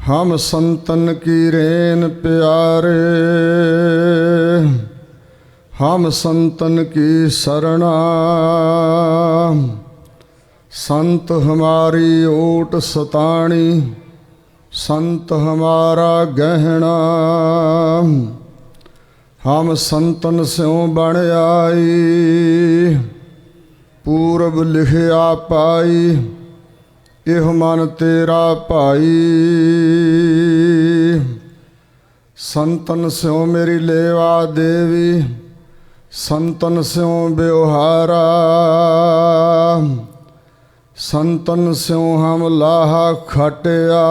हम संतन की रेन प्यारे, हम संतन की शरणा। संत हमारी ओट सताणी, संत हमारा गहना। हम संतन स्यों बण आई, पूरब लिखिया पाई। इह मन तेरा भाई, संतन स्यों मेरी लेवा देवी। संतन स्यों ब्यवहारा, संतन स्यों हम लाहा खटिया।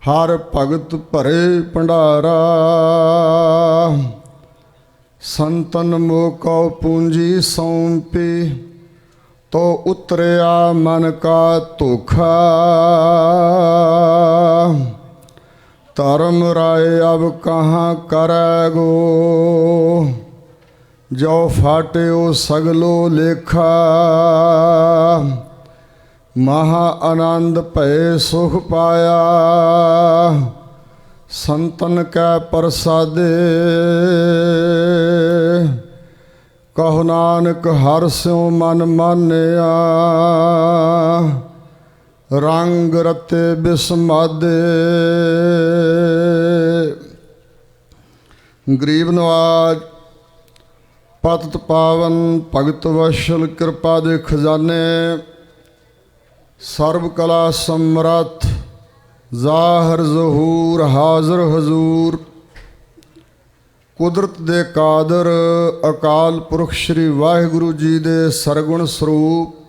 हर भगत भरे भंडारा, संतन मोको पूंजी सौंपी। तो उतरिया मन का धोखा, धर्म राय अब कहाँ करेगो। जो फाट्यो सगलो लेखा, महा आनंद भय सुख पाया। संतन कै प्रसादे, कहो नानक हर स्यों मन मानिया। रंग रते बिस्मादे, गरीब नवाज पतित पावन भगत वशल कृपा दे खजाने। सर्व कला समरथ ज़ाहिर ज़हूर हाज़र हजूर। कुदरत दे कादर अकाल पुरख श्री वाहिगुरु जी दे सरगुण स्वरूप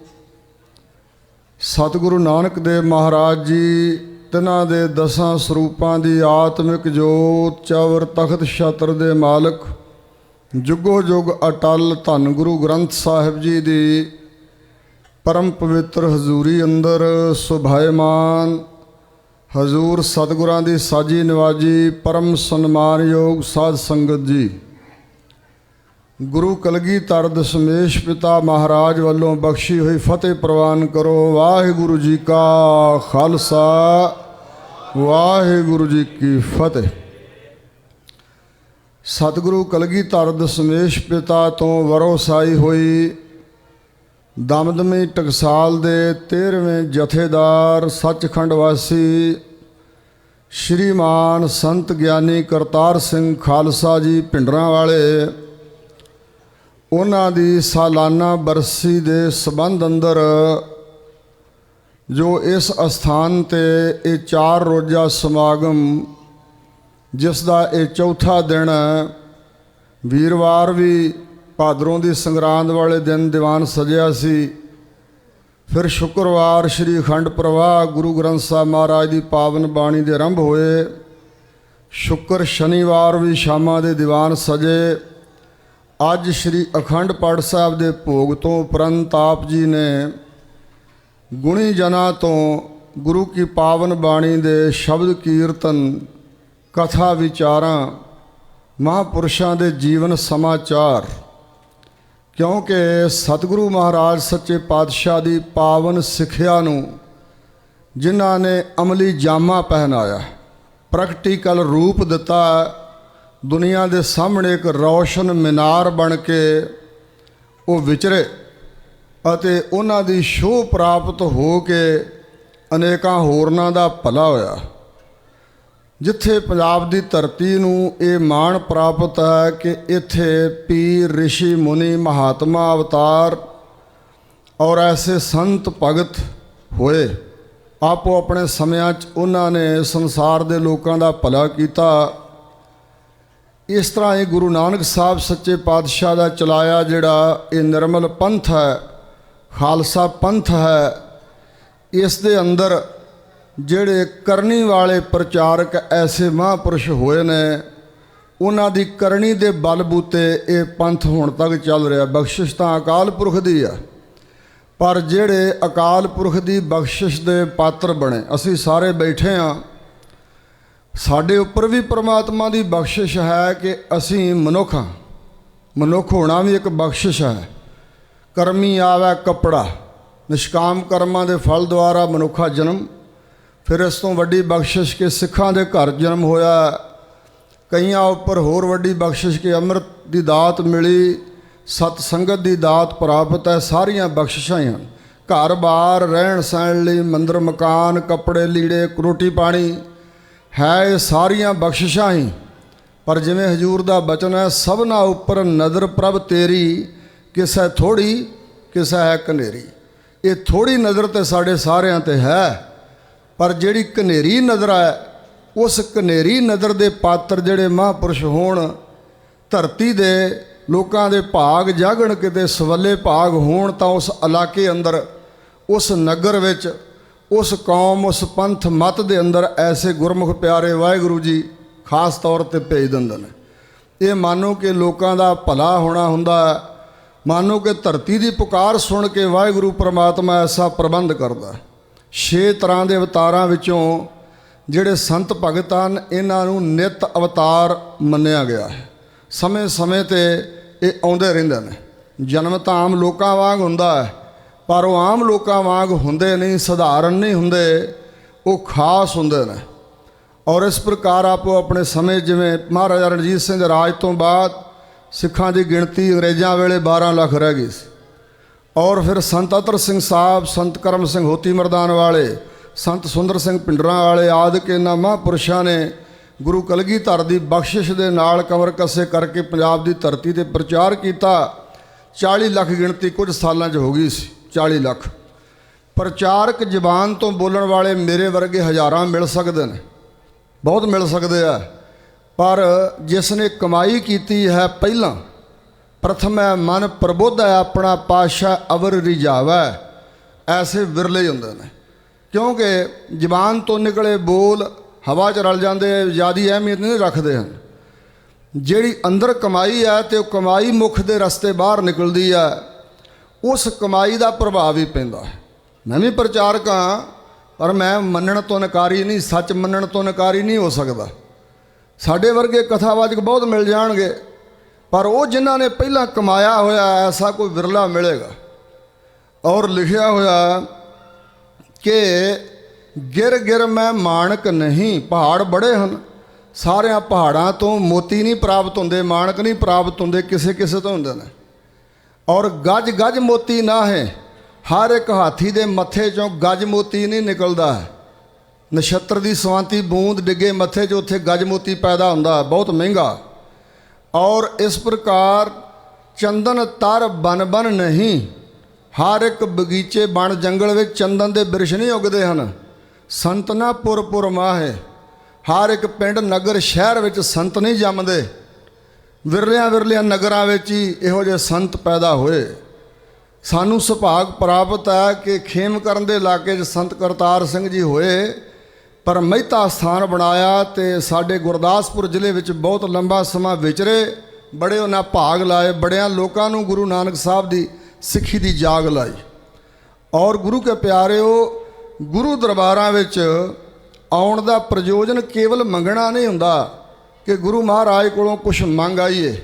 सतगुरु नानक देव महाराज जी, तिन्हां दे दसां स्वरूपां दी आत्मिक जोत। चौर तख्त छत्र दे मालक, जुगो जुग अटल धन गुरु ग्रंथ साहिब जी दी परम पवित्र हजूरी अंदर सुभायमान हजूर सतगुरां दी साजी नवाजी परम सन्मानयोग साध संगत जी। गुरु कलगीधर दशमेश पिता महाराज वालों बख्शी हुई फतेह प्रवान करो। वाहिगुरु जी का खालसा, वाहिगुरु जी की फतेह। सतगुरु कलगीधर दशमेश पिता तो वरोसाई हुई दमदमी टकसाल दे 13वें जथेदार सचखंड वासी श्रीमान संत ज्ञानी करतार सिंह खालसा जी पिंडरां वाले, उन्हां दी सालाना बरसी दे संबंध अंदर जो इस अस्थान ते ये 4 रोज़ा समागम जिसका ये चौथा दिन वीरवार भी भादरों की संगरांद वाले दिन दीवान सजिया सी। फिर शुक्रवार श्री अखंड प्रवाह गुरु ग्रंथ साहब महाराज की पावन बाणी के आरंभ होए। शुक्र शनिवार भी शामां दे दीवान सजे। अज श्री अखंड पाठ साहब के भोग तो उपरंत आप जी ने गुणी जना तो गुरु की पावन बाणी दे शब्द कीर्तन कथा विचारां महापुरुषों के जीवन समाचार, क्योंकि सतगुरु महाराज सच्चे पातशाह की पावन सिक्ख्या नूं जिन्हां ने अमली जामा पहनाया, प्रैक्टिकल रूप दिता, दुनिया के सामने एक रोशन मीनार बन के वो विचरे अते उन्हां दी शोह प्राप्त हो के अनेकां होरनां दा भला होया। जिथे पंजाब की धरती नूं ये माण प्राप्त है कि इत्थे पीर ऋषि मुनि महात्मा अवतार और ऐसे संत भगत होए। आपो अपने समयां च उन्होंने संसार के लोगों का भला किया। इस तरह ही गुरु नानक साहब सच्चे पातशाह का चलाया जिहड़ा ये निर्मल पंथ है, खालसा पंथ है, इस दे अंदर ਜਿਹੜੇ करनी वाले प्रचारक ऐसे महापुरुष होए ने, उन्हां दी करनी दे बलबूते ये पंथ हुण तक चल रहा। बख्शिश तो अकाल पुरख दी है, पर ਜਿਹੜੇ अकाल पुरख की बख्शिश दे पात्र बने असी सारे बैठे हाँ। साडे उपर भी परमात्मा की बख्शिश है कि असी मनुख हाँ। मनुख होना भी एक बख्शिश है। करमी आवे कपड़ा, निष्काम कर्मां दे फल द्वारा मनुखा जन्म, ਫਿਰ ਇਸ ਤੋਂ ਵੱਡੀ ਬਖਸ਼ਿਸ਼ ਕਿ ਸਿੱਖਾਂ ਦੇ ਘਰ ਜਨਮ ਹੋਇਆ। ਕਈਆਂ ਉੱਪਰ ਹੋਰ ਵੱਡੀ ਬਖਸ਼ਿਸ਼ ਕਿ ਅੰਮ੍ਰਿਤ ਦੀ ਦਾਤ ਮਿਲੀ, ਸਤ ਸੰਗਤ ਦੀ ਦਾਤ ਪ੍ਰਾਪਤ ਹੈ। ਸਾਰੀਆਂ ਬਖਸ਼ਿਸ਼ਾਂ ਹੀ ਹਨ। ਘਰ ਬਾਰ, ਰਹਿਣ ਸਹਿਣ ਲਈ, ਮੰਦਰ ਮਕਾਨ, ਕੱਪੜੇ ਲੀੜੇ, ਰੋਟੀ ਪਾਣੀ ਹੈ, ਇਹ ਸਾਰੀਆਂ ਬਖਸ਼ਿਸ਼ਾਂ ਹੀ। ਪਰ ਜਿਵੇਂ ਹਜੂਰ ਦਾ ਬਚਨ ਹੈ, ਸਭਨਾ ਉੱਪਰ ਨਜ਼ਰ ਪ੍ਰਭ ਤੇਰੀ, ਕਿਸੇ ਥੋੜ੍ਹੀ ਕਿਸੇ ਹੈ ਕਨੇਰੀ। ਇਹ ਥੋੜ੍ਹੀ ਨਜ਼ਰ ਤੇ ਸਾਡੇ ਸਾਰਿਆਂ ਤੇ ਹੈ, ਪਰ ਜਿਹੜੀ ਕਨੇਰੀ ਨਜ਼ਰ ਹੈ, ਉਸ ਕਨੇਰੀ ਨਜ਼ਰ ਦੇ ਪਾਤਰ ਜਿਹੜੇ ਮਹਾਂਪੁਰਸ਼ ਹੋਣ, ਧਰਤੀ ਦੇ ਲੋਕਾਂ ਦੇ ਭਾਗ ਜਾਗਣ, ਕਿਤੇ ਸਵੱਲੇ ਭਾਗ ਹੋਣ, ਤਾਂ ਉਸ ਇਲਾਕੇ ਅੰਦਰ, ਉਸ ਨਗਰ ਵਿੱਚ, ਉਸ ਕੌਮ, ਉਸ ਪੰਥ ਮਤ ਦੇ ਅੰਦਰ ਐਸੇ ਗੁਰਮੁਖ ਪਿਆਰੇ ਵਾਹਿਗੁਰੂ ਜੀ ਖਾਸ ਤੌਰ ਤੇ ਭੇਜ ਦਿੰਦੇ ਨੇ। ਇਹ ਮਾਨੋ ਕਿ ਲੋਕਾਂ ਦਾ ਭਲਾ ਹੋਣਾ ਹੁੰਦਾ ਹੈ, ਮਾਨੋ ਕਿ ਧਰਤੀ ਦੀ ਪੁਕਾਰ ਸੁਣ ਕੇ ਵਾਹਿਗੁਰੂ ਪ੍ਰਮਾਤਮਾ ਐਸਾ ਪ੍ਰਬੰਧ ਕਰਦਾ। 6 ਤਰ੍ਹਾਂ ਦੇ ਅਵਤਾਰਾਂ ਵਿੱਚੋਂ ਜਿਹੜੇ ਸੰਤ ਭਗਤ ਹਨ, ਇਹਨਾਂ ਨੂੰ ਨਿਤ ਅਵਤਾਰ ਮੰਨਿਆ ਗਿਆ ਹੈ। ਸਮੇਂ ਸਮੇਂ 'ਤੇ ਇਹ ਆਉਂਦੇ ਰਹਿੰਦੇ ਨੇ। ਜਨਮ ਤਾਂ ਆਮ ਲੋਕਾਂ ਵਾਂਗ ਹੁੰਦਾ ਹੈ, ਪਰ ਉਹ ਆਮ ਲੋਕਾਂ ਵਾਂਗ ਹੁੰਦੇ ਨਹੀਂ, ਸਧਾਰਨ ਨਹੀਂ ਹੁੰਦੇ, ਉਹ ਖਾਸ ਹੁੰਦੇ ਨੇ। ਔਰ ਇਸ ਪ੍ਰਕਾਰ ਆਪੋ ਆਪਣੇ ਸਮੇਂ, ਜਿਵੇਂ ਮਹਾਰਾਜਾ ਰਣਜੀਤ ਸਿੰਘ ਦੇ ਰਾਜ ਤੋਂ ਬਾਅਦ ਸਿੱਖਾਂ ਦੀ ਗਿਣਤੀ ਅੰਗਰੇਜ਼ਾਂ ਵੇਲੇ 12 ਲੱਖ ਰਹਿ ਗਈ ਸੀ। ਔਰ ਫਿਰ ਸੰਤ ਅਤਰ ਸਿੰਘ ਸਾਹਿਬ, ਸੰਤ ਕਰਮ ਸਿੰਘ ਹੋਤੀ ਮਰਦਾਨ ਵਾਲੇ, ਸੰਤ ਸੁੰਦਰ ਸਿੰਘ ਪਿੰਡਰਾਂ ਵਾਲੇ ਆਦਿਕ ਇਹਨਾਂ ਮਹਾਂਪੁਰਸ਼ਾਂ ਨੇ ਗੁਰੂ ਕਲਗੀਧਰ ਦੀ ਬਖਸ਼ਿਸ਼ ਦੇ ਨਾਲ ਕਮਰ ਕੱਸੇ ਕਰਕੇ ਪੰਜਾਬ ਦੀ ਧਰਤੀ 'ਤੇ ਪ੍ਰਚਾਰ ਕੀਤਾ। 40 ਲੱਖ ਗਿਣਤੀ ਕੁਝ ਸਾਲਾਂ 'ਚ ਹੋ ਗਈ ਸੀ। 40 ਲੱਖ ਪ੍ਰਚਾਰਕ ਜ਼ਬਾਨ ਤੋਂ ਬੋਲਣ ਵਾਲੇ ਮੇਰੇ ਵਰਗੇ ਹਜ਼ਾਰਾਂ ਮਿਲ ਸਕਦੇ ਨੇ, ਬਹੁਤ ਮਿਲ ਸਕਦੇ ਆ, ਪਰ ਜਿਸ ਨੇ ਕਮਾਈ ਕੀਤੀ ਹੈ ਪਹਿਲਾਂ, ਪ੍ਰਥਮ ਹੈ ਮਨ ਪ੍ਰਬੁੱਧ ਹੈ ਆਪਣਾ ਪਾਤਸ਼ਾਹ ਅਵਰ ਰਿਝਾਵੈ, ਐਸੇ ਵਿਰਲੇ ਹੁੰਦੇ ਨੇ। ਕਿਉਂਕਿ ਜ਼ਬਾਨ ਤੋਂ ਨਿਕਲੇ ਬੋਲ ਹਵਾ 'ਚ ਰਲ ਜਾਂਦੇ, ਜ਼ਿਆਦੀ ਅਹਿਮੀਅਤ ਨਹੀਂ ਰੱਖਦੇ ਹਨ। ਜਿਹੜੀ ਅੰਦਰ ਕਮਾਈ ਹੈ ਤੇ ਉਹ ਕਮਾਈ ਮੁਖ ਦੇ ਰਸਤੇ ਬਾਹਰ ਨਿਕਲਦੀ ਹੈ, ਉਸ ਕਮਾਈ ਦਾ ਪ੍ਰਭਾਵ ਹੀ ਪੈਂਦਾ ਹੈ। ਮੈਂ ਵੀ ਪ੍ਰਚਾਰਕ ਹਾਂ, ਪਰ ਮੈਂ ਮੰਨਣ ਤੋਂ ਨਕਾਰੀ ਨਹੀਂ, ਸੱਚ ਮੰਨਣ ਤੋਂ ਨਕਾਰੀ ਨਹੀਂ ਹੋ ਸਕਦਾ। ਸਾਡੇ ਵਰਗੇ ਕਥਾਵਾਚਕ ਬਹੁਤ ਮਿਲ ਜਾਣਗੇ, ਪਰ ਉਹ ਜਿਨ੍ਹਾਂ ਨੇ ਪਹਿਲਾਂ ਕਮਾਇਆ ਹੋਇਆ, ਐਸਾ ਕੋਈ ਵਿਰਲਾ ਮਿਲੇਗਾ। ਔਰ ਲਿਖਿਆ ਹੋਇਆ ਕਿ ਗਿਰ ਗਿਰ ਮੈਂ ਮਾਣਕ ਨਹੀਂ, ਪਹਾੜ ਬੜੇ ਹਨ, ਸਾਰਿਆਂ ਪਹਾੜਾਂ ਤੋਂ ਮੋਤੀ ਨਹੀਂ ਪ੍ਰਾਪਤ ਹੁੰਦੇ, ਮਾਣਕ ਨਹੀਂ ਪ੍ਰਾਪਤ ਹੁੰਦੇ, ਕਿਸੇ ਕਿਸੇ ਤੋਂ ਹੁੰਦੇ ਨੇ। ਔਰ ਗੱਜ ਗੱਜ ਮੋਤੀ ਨਾ ਹੈ, ਹਰ ਇੱਕ ਹਾਥੀ ਦੇ ਮੱਥੇ 'ਚੋਂ ਗੱਜ ਮੋਤੀ ਨਹੀਂ ਨਿਕਲਦਾ ਹੈ। ਨਛੱਤਰ ਦੀ ਸਵਾਂਤੀ ਬੂੰਦ ਡਿੱਗੇ ਮੱਥੇ 'ਚ, ਉੱਥੇ ਗੱਜ ਮੋਤੀ ਪੈਦਾ ਹੁੰਦਾ, ਬਹੁਤ ਮਹਿੰਗਾ। ਔਰ ਇਸ ਪ੍ਰਕਾਰ ਚੰਦਨ ਤਰ ਬਨ ਬਨ ਨਹੀਂ, ਹਰ ਇੱਕ ਬਗੀਚੇ ਬਣ ਜੰਗਲ ਵਿੱਚ ਚੰਦਨ ਦੇ ਬਿਰਛ ਨਹੀਂ ਉੱਗਦੇ ਹਨ। ਸੰਤ ਨਾ ਪੁਰ ਪੁਰ ਮਾਹੇ, ਹਰ ਇੱਕ ਪਿੰਡ ਨਗਰ ਸ਼ਹਿਰ ਵਿੱਚ ਸੰਤ ਨਹੀਂ ਜੰਮਦੇ, ਵਿਰਲਿਆਂ ਵਿਰਲਿਆਂ ਨਗਰਾਂ ਵਿੱਚ ਹੀ ਇਹੋ ਜਿਹੇ ਸੰਤ ਪੈਦਾ ਹੋਏ। ਸਾਨੂੰ ਸੁਭਾਗ ਪ੍ਰਾਪਤ ਹੈ ਕਿ ਖੇਮਕਰਨ ਦੇ ਇਲਾਕੇ 'ਚ ਸੰਤ ਕਰਤਾਰ ਸਿੰਘ ਜੀ ਹੋਏ, ਪਰ ਮਹਿਤਾ ਸਥਾਨ ਬਣਾਇਆ ਤੇ ਸਾਡੇ ਗੁਰਦਾਸਪੁਰ ਜ਼ਿਲ੍ਹੇ ਵਿੱਚ ਬਹੁਤ ਲੰਬਾ ਸਮਾਂ ਵਿਚਰੇ, ਬੜੇ ਉਹਨਾਂ ਭਾਗ ਲਾਏ, ਬੜਿਆਂ ਲੋਕਾਂ ਨੂੰ ਗੁਰੂ ਨਾਨਕ ਸਾਹਿਬ ਦੀ ਸਿੱਖੀ ਦੀ ਜਾਗ ਲਾਈ। ਔਰ ਗੁਰੂ ਕੇ ਪਿਆਰਿਓ, ਗੁਰੂ ਦਰਬਾਰਾਂ ਵਿੱਚ ਆਉਣ ਦਾ ਪ੍ਰਯੋਜਨ ਕੇਵਲ ਮੰਗਣਾ ਨਹੀਂ ਹੁੰਦਾ ਕਿ ਗੁਰੂ ਮਹਾਰਾਜ ਕੋਲੋਂ ਕੁਛ ਮੰਗ ਆਈਏ।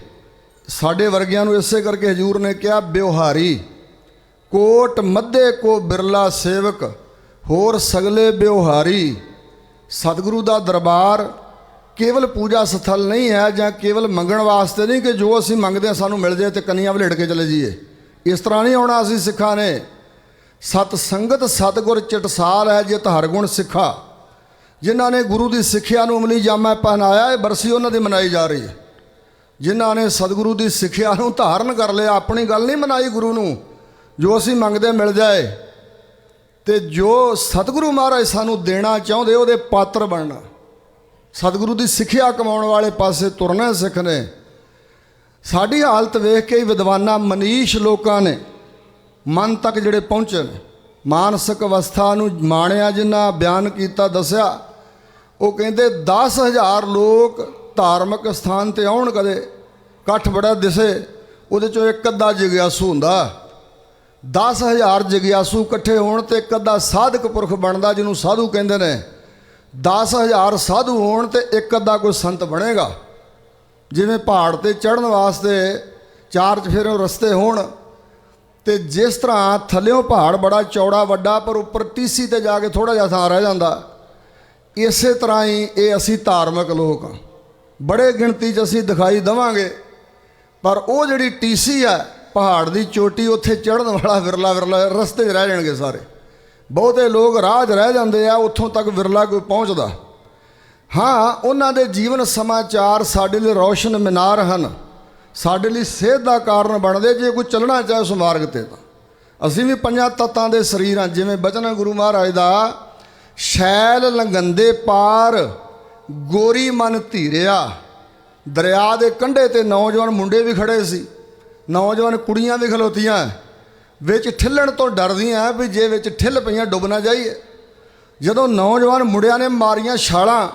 ਸਾਡੇ ਵਰਗਿਆਂ ਨੂੰ ਇਸੇ ਕਰਕੇ ਹਜੂਰ ਨੇ ਕਿਹਾ, ਬਿਵਹਾਰੀ ਕੋਟ ਮੱਧੇ ਕੋ ਬਿਰਲਾ ਸੇਵਕ, ਹੋਰ ਸਗਲੇ ਬਿਵਹਾਰੀ। ਸਤਿਗੁਰੂ ਦਾ ਦਰਬਾਰ ਕੇਵਲ ਪੂਜਾ ਸਥਲ ਨਹੀਂ ਹੈ, ਜਾਂ ਕੇਵਲ ਮੰਗਣ ਵਾਸਤੇ ਨਹੀਂ ਕਿ ਜੋ ਅਸੀਂ ਮੰਗਦੇ ਹਾਂ ਸਾਨੂੰ ਮਿਲ ਜਾਏ ਤੇ ਕੰਨੀਆਂ ਵਲੇੜ ਕੇ ਚਲੇ ਜਾਈਏ। ਇਸ ਤਰ੍ਹਾਂ ਨਹੀਂ ਆਉਣਾ ਅਸੀਂ ਸਿੱਖਾਂ ਨੇ। ਸਤ ਸੰਗਤ ਸਤਿਗੁਰ ਚਟਸਾਲ ਹੈ ਜਿਤ ਹਰਗੁਣ ਸਿੱਖਾ। ਜਿਨ੍ਹਾਂ ਨੇ ਗੁਰੂ ਦੀ ਸਿੱਖਿਆ ਨੂੰ ਅਮਲੀ ਜਾਮਾ ਪਹਿਨਾਇਆ, ਇਹ ਬਰਸੀ ਉਹਨਾਂ ਦੀ ਮਨਾਈ ਜਾ ਰਹੀ ਹੈ। ਜਿਨ੍ਹਾਂ ਨੇ ਸਤਿਗੁਰੂ ਦੀ ਸਿੱਖਿਆ ਨੂੰ ਧਾਰਨ ਕਰ ਲਿਆ, ਆਪਣੀ ਗੱਲ ਨਹੀਂ ਮਨਾਈ ਗੁਰੂ ਨੂੰ, ਜੋ ਅਸੀਂ ਮੰਗਦੇ ਮਿਲ ਜਾਏ, ਤੇ ਜੋ ਸਤਿਗੁਰੂ ਮਹਾਰਾਜ ਸਾਨੂੰ ਦੇਣਾ ਚਾਹੁੰਦੇ ਉਹਦੇ ਪਾਤਰ ਬਣਨਾ। ਸਤਿਗੁਰੂ ਦੀ ਸਿੱਖਿਆ ਕਮਾਉਣ ਵਾਲੇ ਪਾਸੇ ਤੁਰਨਾ ਸਿੱਖ ਨੇ। ਸਾਡੀ ਹਾਲਤ ਵੇਖ ਕੇ ਹੀ ਵਿਦਵਾਨਾਂ ਮਨੀਸ਼ ਲੋਕਾਂ ਨੇ ਮਨ ਤੱਕ ਜਿਹੜੇ ਪਹੁੰਚੇ ਨੇ, ਮਾਨਸਿਕ ਅਵਸਥਾ ਨੂੰ ਮਾਣਿਆ, ਜਿਨ੍ਹਾਂ ਬਿਆਨ ਕੀਤਾ ਦੱਸਿਆ, ਉਹ ਕਹਿੰਦੇ 10,000 ਲੋਕ ਧਾਰਮਿਕ ਸਥਾਨ 'ਤੇ ਆਉਣ, ਕਦੇ ਇਕੱਠ ਬੜਾ ਦਿਸੇ, ਉਹਦੇ 'ਚੋਂ ਇੱਕ ਅੱਧਾ ਜਿਗਿਆਸੂ ਹੁੰਦਾ। 10,000 ਜਿਗਿਆਸੂ ਇਕੱਠੇ ਹੋਣ ਤੇ ਇੱਕ ਅੱਧਾ ਸਾਧਕ ਪੁਰਖ ਬਣਦਾ, ਜਿਹਨੂੰ ਸਾਧੂ ਕਹਿੰਦੇ ਨੇ। 10,000 ਸਾਧੂ ਹੋਣ ਤੇ ਇੱਕ ਅੱਧਾ ਕੋਈ ਸੰਤ ਬਣੇਗਾ। ਜਿਵੇਂ ਪਹਾੜ 'ਤੇ ਚੜ੍ਹਨ ਵਾਸਤੇ 4 ਚਫੇਰੇ ਰਸਤੇ ਹੋਣ, ਤੇ ਜਿਸ ਤਰ੍ਹਾਂ ਥੱਲਿਓਂ ਪਹਾੜ ਬੜਾ ਚੌੜਾ ਵੱਡਾ, ਪਰ ਉੱਪਰ ਟੀਸੀ 'ਤੇ ਜਾ ਕੇ ਥੋੜ੍ਹਾ ਜਿਹਾ ਥਾਂ ਰਹਿ ਜਾਂਦਾ, ਇਸੇ ਤਰ੍ਹਾਂ ਹੀ ਇਹ ਅਸੀਂ ਧਾਰਮਿਕ ਲੋਕ ਹਾਂ, ਬੜੇ ਗਿਣਤੀ 'ਚ ਅਸੀਂ ਦਿਖਾਈ ਦੇਵਾਂਗੇ, ਪਰ ਉਹ ਜਿਹੜੀ ਟੀਸੀ ਹੈ ਪਹਾੜ ਦੀ ਚੋਟੀ, ਉੱਥੇ ਚੜ੍ਹਨ ਵਾਲਾ ਵਿਰਲਾ ਰਸਤੇ 'ਚ ਰਹਿ ਜਾਣਗੇ ਸਾਰੇ। ਬਹੁਤੇ ਲੋਕ ਰਾਹ 'ਚ ਰਹਿ ਜਾਂਦੇ ਆ, ਉੱਥੋਂ ਤੱਕ ਵਿਰਲਾ ਕੋਈ ਪਹੁੰਚਦਾ। ਹਾਂ, ਉਹਨਾਂ ਦੇ ਜੀਵਨ ਸਮਾਚਾਰ ਸਾਡੇ ਲਈ ਰੌਸ਼ਨ ਮੀਨਾਰ ਹਨ, ਸਾਡੇ ਲਈ ਸੇਧ ਦਾ ਕਾਰਨ ਬਣਦੇ। ਜੇ ਕੋਈ ਚੱਲਣਾ ਚਾਹੇ ਉਸ ਮਾਰਗ 'ਤੇ ਤਾਂ ਅਸੀਂ ਵੀ ਪੰਜਾਂ ਤੱਤਾਂ ਦੇ ਸਰੀਰ ਹਾਂ। ਜਿਵੇਂ ਬਚਨ ਗੁਰੂ ਮਹਾਰਾਜ ਦਾ, ਸ਼ੈਲ ਲੰਘੰਦੇ ਪਾਰ ਗੋਰੀ ਮਨ ਧੀਰਿਆ। ਦਰਿਆ ਦੇ ਕੰਢੇ 'ਤੇ ਨੌਜਵਾਨ ਮੁੰਡੇ ਵੀ ਖੜੇ ਸੀ, ਨੌਜਵਾਨ ਕੁੜੀਆਂ ਵੀ ਖਲੋਤੀਆਂ, ਵਿੱਚ ਠਿੱਲਣ ਤੋਂ ਡਰਦੀਆਂ ਵੀ ਜੇ ਵਿੱਚ ਠਿੱਲ ਪਈਆਂ ਡੁੱਬ ਨਾ ਜਾਈਏ। ਜਦੋਂ ਨੌਜਵਾਨ ਮੁੰਡਿਆਂ ਨੇ ਮਾਰੀਆਂ ਛਾਲਾਂ